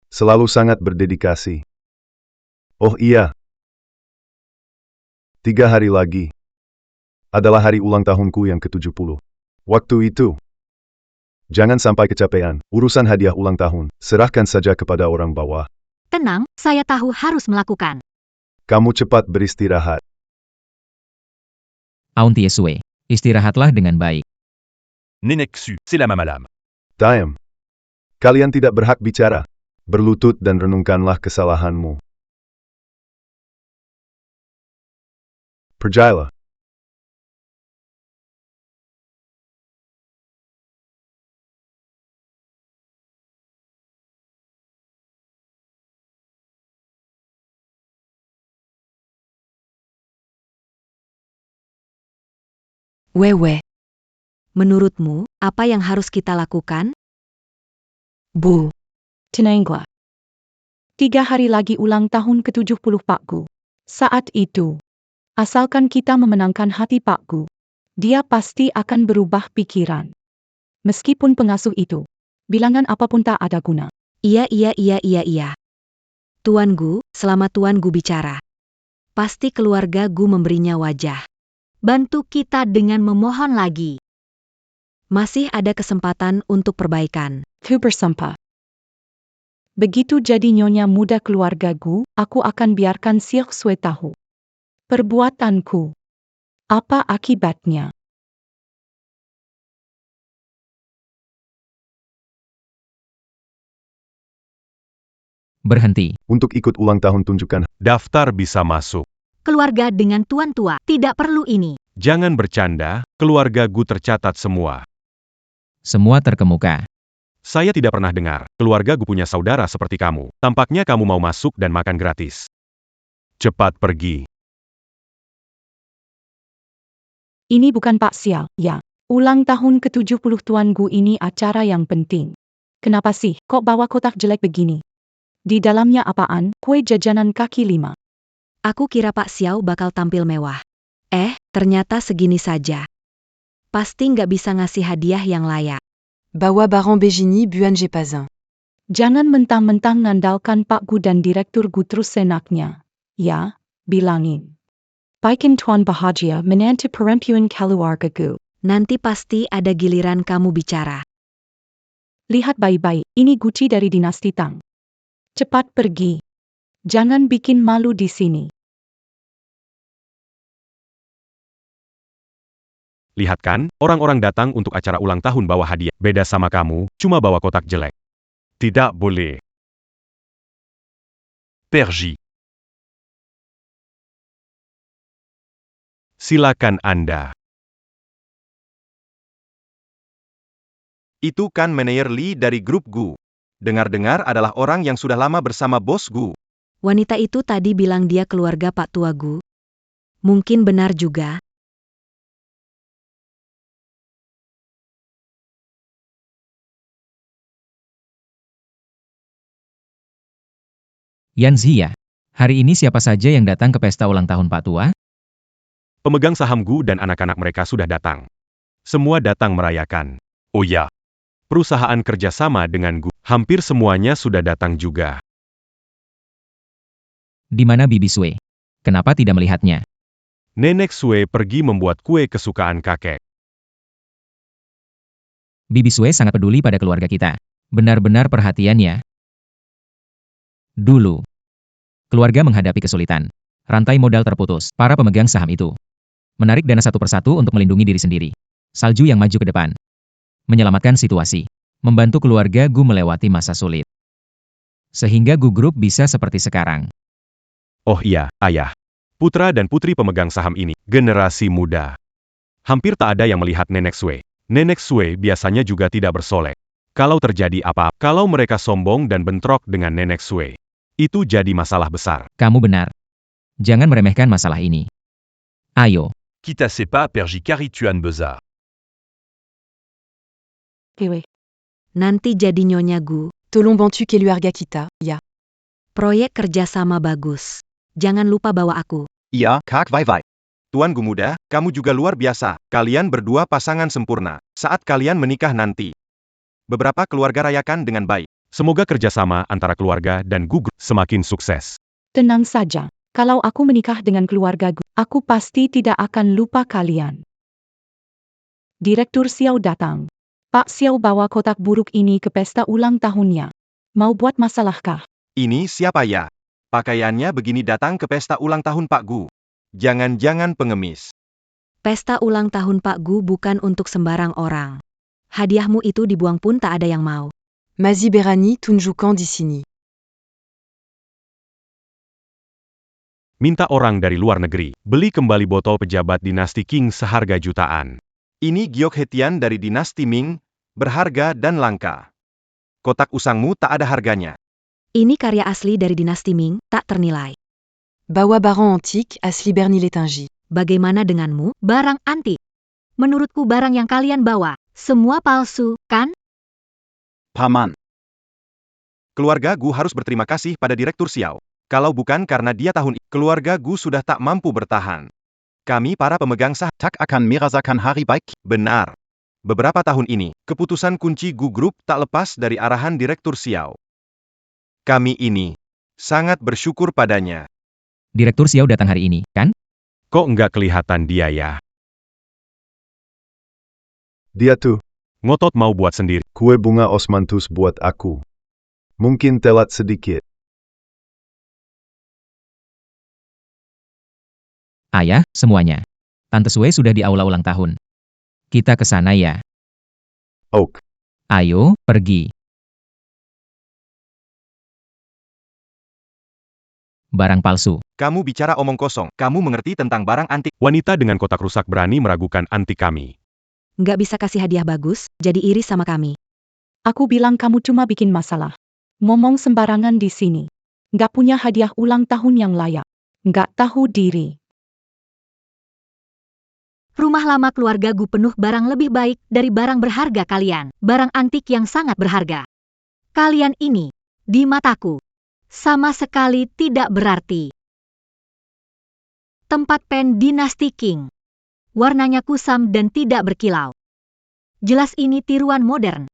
selalu sangat berdedikasi. Oh iya. 3 hari lagi adalah hari ulang tahunku yang ke-70. Waktu itu, jangan sampai kecapean. Urusan hadiah ulang tahun, serahkan saja kepada orang bawah. Tenang, saya tahu harus melakukan. Kamu cepat beristirahat. Aun Tiesue, istirahatlah dengan baik. Neneksu, c'est la mamalam. Diam. Kalian tidak berhak bicara. Berlutut dan renungkanlah kesalahanmu. Percayalah. Wewe. Menurutmu, apa yang harus kita lakukan? Bu. Tenanglah. 3 hari lagi ulang tahun ke-70 Pak Gu. Saat itu, asalkan kita memenangkan hati Pak Gu, dia pasti akan berubah pikiran. Meskipun pengasuh itu, bilangan apapun tak ada guna. Iya. Tuan Gu, selama Tuan Gu bicara, pasti keluarga Gu memberinya wajah. Bantu kita dengan memohon lagi. Masih ada kesempatan untuk perbaikan. Ku bersumpah. Begitu jadi nyonya muda keluarga Gu, aku akan biarkan Siok Sue tahu perbuatanku. Apa akibatnya? Berhenti. Untuk ikut ulang tahun tunjukkan. Daftar bisa masuk. Keluarga dengan tuan tua, tidak perlu ini. Jangan bercanda, keluarga Gu tercatat semua. Semua terkemuka. Saya tidak pernah dengar, keluarga Gu punya saudara seperti kamu. Tampaknya kamu mau masuk dan makan gratis. Cepat pergi. Ini bukan Pak Sial, ya. Ulang tahun ke-70 Tuan Gu ini acara yang penting. Kenapa sih kok bawa kotak jelek begini? Di dalamnya apaan? Kue jajanan kaki 5. Aku kira Pak Xiao bakal tampil mewah. Ternyata segini saja. Pasti nggak bisa ngasih hadiah yang layak. Bawa Baron Begini Buan Jepazin. Jangan mentang-mentang ngandalkan Pak Gu dan Direktur Gu terus senaknya. Ya, bilangin. Baikin Tuan bahagia menanti perempuan keluarga Gu. Nanti pasti ada giliran kamu bicara. Lihat baik-baik, ini Guci dari dinasti Tang. Cepat pergi. Jangan bikin malu di sini. Lihat kan, orang-orang datang untuk acara ulang tahun bawa hadiah. Beda sama kamu, cuma bawa kotak jelek. Tidak boleh. Pergi. Silakan Anda. Itu kan Meneer Lee dari grup Gu. Dengar-dengar adalah orang yang sudah lama bersama bos Gu. Wanita itu tadi bilang dia keluarga Pak Tua Gu. Mungkin benar juga. Yan Zia, hari ini siapa saja yang datang ke pesta ulang tahun Pak Tua? Pemegang saham Gu dan anak-anak mereka sudah datang. Semua datang merayakan. Oh ya, Perusahaan kerjasama dengan Gu, hampir semuanya sudah datang juga. Di mana Bibi Sue? Kenapa tidak melihatnya? Nenek Sue pergi membuat kue kesukaan kakek. Bibi Sue sangat peduli pada keluarga kita. Benar-benar perhatian ya. Dulu, keluarga menghadapi kesulitan. Rantai modal terputus. Para pemegang saham itu menarik dana satu persatu untuk melindungi diri sendiri. Salju yang maju ke depan. Menyelamatkan situasi. Membantu keluarga Gu melewati masa sulit. Sehingga Gu Group bisa seperti sekarang. Oh iya, ayah. Putra dan putri pemegang saham ini, generasi muda. Hampir tak ada yang melihat Nenek Sue. Nenek Sue biasanya juga tidak bersolek. Kalau terjadi apa-apa, kalau mereka sombong dan bentrok dengan Nenek Sue, itu jadi masalah besar. Kamu benar. Jangan meremehkan masalah ini. Ayo. quitte à ses pas Pergi Kari Tuan Beza. Kewe. Nanti jadi Nyonya Gu. Tolong bantu keluarga kita, ya. Proyek kerjasama bagus. Jangan lupa bawa aku. Iya, Kak Vai Vai. Tuan Gu Muda, kamu juga luar biasa. Kalian berdua pasangan sempurna. Saat kalian menikah nanti, beberapa keluarga rayakan dengan baik. Semoga kerjasama antara keluarga dan Gu Group semakin sukses. Tenang saja. Kalau aku menikah dengan keluarga Gu, aku pasti tidak akan lupa kalian. Direktur Xiao datang. Pak Xiao bawa kotak buruk ini ke pesta ulang tahunnya. Mau buat masalahkah? Ini siapa ya? Pakaiannya begini datang ke pesta ulang tahun Pak Gu. Jangan-jangan pengemis. Pesta ulang tahun Pak Gu bukan untuk sembarang orang. Hadiahmu itu dibuang pun tak ada yang mau. Mazi Berani tunjukkan di sini. Minta orang dari luar negeri, beli kembali botol pejabat dinasti Qing seharga jutaan. Ini giok hetian dari dinasti Ming, berharga dan langka. Kotak usangmu tak ada harganya. Ini karya asli dari dinasti Ming, tak ternilai. Bawa barang antique asli Berni Letingi. Bagaimana denganmu? Barang antik. Menurutku barang yang kalian bawa, semua palsu, kan? Paman. Keluarga Gu harus berterima kasih pada Direktur Xiao. Kalau bukan karena dia tahun ini, keluarga Gu sudah tak mampu bertahan. Kami para pemegang saham Tak akan merasakan hari baik. benar. Beberapa tahun ini, keputusan kunci Gu Group tak lepas dari arahan Direktur Xiao. Kami ini sangat bersyukur padanya. Direktur Xiao datang hari ini, kan? Kok nggak kelihatan dia ya? Dia tuh, Ngotot mau buat sendiri. kue bunga osmanthus buat aku. Mungkin telat sedikit. Ayah, semuanya. Tante Sue sudah di aula ulang tahun. Kita ke sana ya. Oak. Ayo, pergi. Barang palsu. Kamu bicara omong kosong. Kamu mengerti tentang barang antik. Wanita dengan kotak rusak berani meragukan anti kami. Nggak bisa kasih hadiah bagus, jadi iri sama kami. Aku bilang kamu cuma bikin masalah. Ngomong sembarangan di sini. Nggak punya hadiah ulang tahun yang layak. Nggak tahu diri. Rumah lama keluarga Gu penuh barang lebih baik dari barang berharga kalian. Barang antik yang sangat berharga. Kalian ini, di mataku, sama sekali tidak berarti. Tempat pen dinasti Qing. Warnanya kusam dan tidak berkilau. Jelas ini tiruan modern.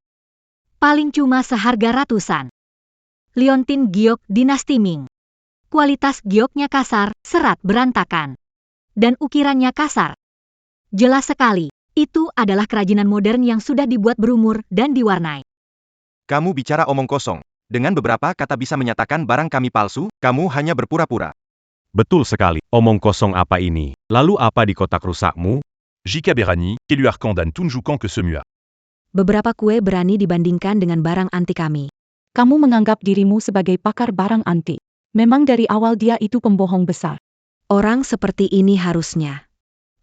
Paling cuma seharga ratusan. Liontin giok dinasti Ming. Kualitas gioknya kasar, serat berantakan. Dan ukirannya kasar. Jelas sekali, itu adalah kerajinan modern yang sudah dibuat berumur dan diwarnai. Kamu bicara omong kosong. Dengan beberapa kata bisa menyatakan barang kami palsu, kamu hanya berpura-pura. Betul sekali. Omong kosong apa ini? Lalu apa di kotak rusakmu? J.K. Berani, Keluarkan dan tunjukkan ke semua. Beberapa kue berani dibandingkan dengan barang antik kami. Kamu menganggap dirimu sebagai pakar barang antik. Memang dari awal dia itu pembohong besar. Orang seperti ini harusnya.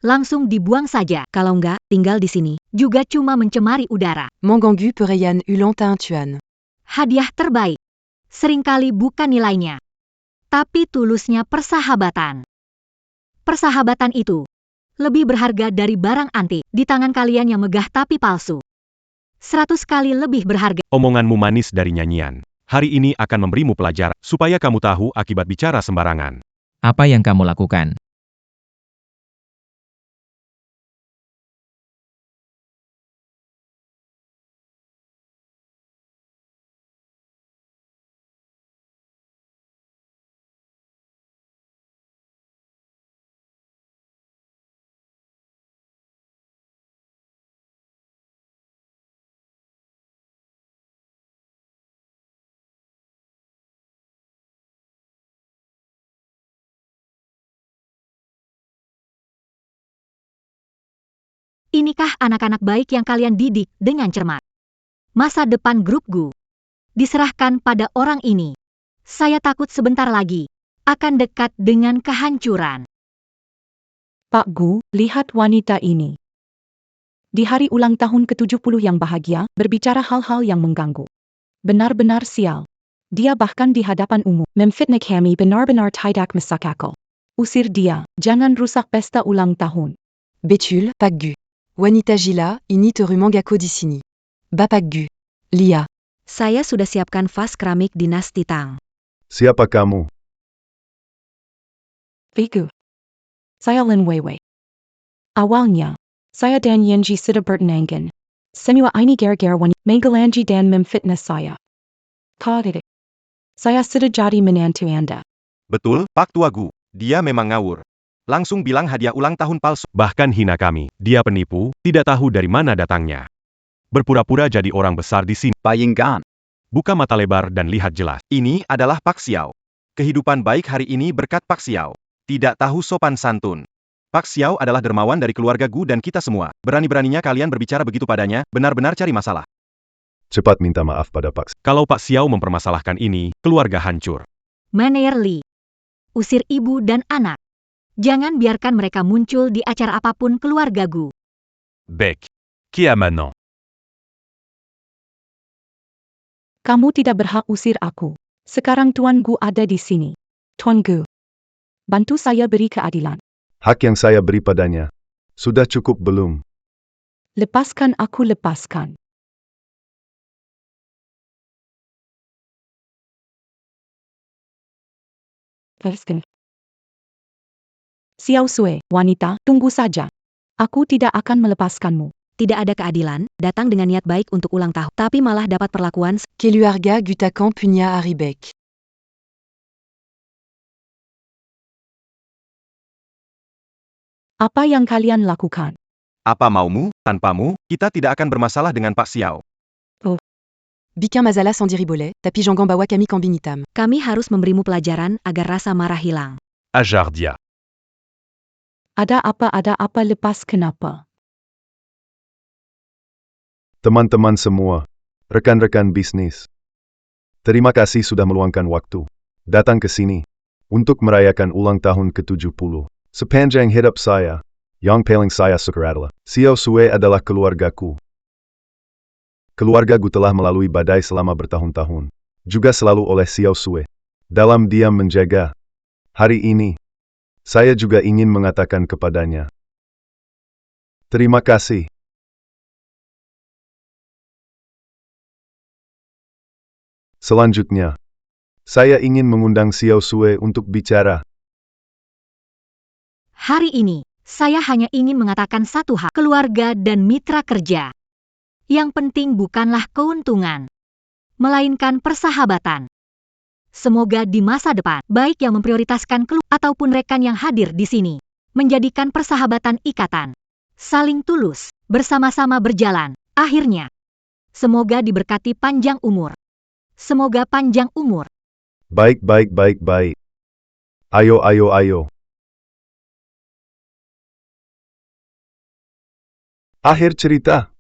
Langsung dibuang saja. Kalau nggak, tinggal di sini. Juga cuma mencemari udara. Mangangu Pereyan Ulantin Tuan. Hadiah terbaik. Seringkali bukan nilainya. Tapi tulusnya persahabatan. Persahabatan itu lebih berharga dari barang antik di tangan kalian yang megah tapi palsu. 100 kali lebih berharga. Omonganmu manis dari nyanyian. Hari ini akan memberimu pelajaran, supaya kamu tahu akibat bicara sembarangan. Apa yang kamu lakukan? Inikah anak-anak baik yang kalian didik dengan cermat? Masa depan grup Gu diserahkan pada orang ini. Saya takut sebentar lagi akan dekat dengan kehancuran. Pak Gu, lihat wanita ini. Di hari ulang tahun ke-70 yang bahagia, berbicara hal-hal yang mengganggu. Benar-benar sial. Dia bahkan di hadapan umum, memfitnah kami benar-benar tidak masuk akal. Usir dia, jangan rusak pesta ulang tahun. Bétul, Pak Gu. Wanita Gila, ini teru Mangako di sini. Bapak Gu. Lia. Saya sudah siapkan vas keramik dinasti Tang. Siapa kamu? Viku. Saya Lin Weiwei. Awalnya, saya dan Yenji sudah bertenangan. Semua ini gara-gara wanita menggelanji dan memfitnah saya. Tidak. Saya sudah jadi menantu Anda. Betul, Pak Tuagu. Dia memang ngawur. Langsung bilang hadiah ulang tahun palsu. Bahkan hina kami. Dia penipu, tidak tahu dari mana datangnya. Berpura-pura jadi orang besar di sini. Bayingan. Buka mata lebar dan lihat jelas. Ini adalah Pak Xiao. Kehidupan baik hari ini berkat Pak Xiao. Tidak tahu sopan santun. Pak Xiao adalah dermawan dari keluarga Gu dan kita semua. Berani-beraninya kalian berbicara begitu padanya, benar-benar cari masalah. Cepat minta maaf pada Pak. Kalau Pak Xiao mempermasalahkan ini, keluarga hancur. Maneer Li. Usir ibu dan anak. Jangan biarkan mereka muncul di acara apapun keluarga Gu. Bec. Qui a maintenant? Kamu tidak berhak usir aku. Sekarang Tuan Gu ada di sini. Tuan Gu, bantu saya beri keadilan. Hak yang saya beri padanya. Sudah cukup belum? Lepaskan aku, lepaskan. Teruskan. Xiao Sui, wanita, tunggu saja. Aku tidak akan melepaskanmu. Tidak ada keadilan, datang dengan niat baik untuk ulang tahun, tapi malah dapat perlakuan Keluarga Gutakan punya hari baik. Apa yang kalian lakukan? Apa maumu, tanpamu, kita tidak akan bermasalah dengan Pak Xiao. Bikin Mazala Sandiribolet, tapi Jonggan Bawa Kami Kambinitam. kami harus memberimu pelajaran agar rasa marah hilang. Ajardia. Ada apa lepas kenapa? Teman-teman semua. Rekan-rekan bisnis. Terima kasih sudah meluangkan waktu. Datang ke sini. Untuk merayakan ulang tahun ke-70. Sepanjang hidup saya. Yang paling saya suka adalah Xiao Sui adalah keluargaku. Keluarga Gu telah melalui badai selama bertahun-tahun. Juga selalu oleh Xiao Sui. Dalam diam menjaga. Hari ini, saya juga ingin mengatakan kepadanya. Terima kasih. Selanjutnya, saya ingin mengundang Xiao Sui untuk bicara. Hari ini, saya hanya ingin mengatakan satu hal. Keluarga dan mitra kerja. Yang penting bukanlah keuntungan, melainkan persahabatan. Semoga di masa depan, baik yang memprioritaskan keluarga ataupun rekan yang hadir di sini, menjadikan persahabatan ikatan. Saling tulus, bersama-sama berjalan. Akhirnya, semoga diberkati panjang umur. Semoga panjang umur. Baik. Ayo. Akhir cerita.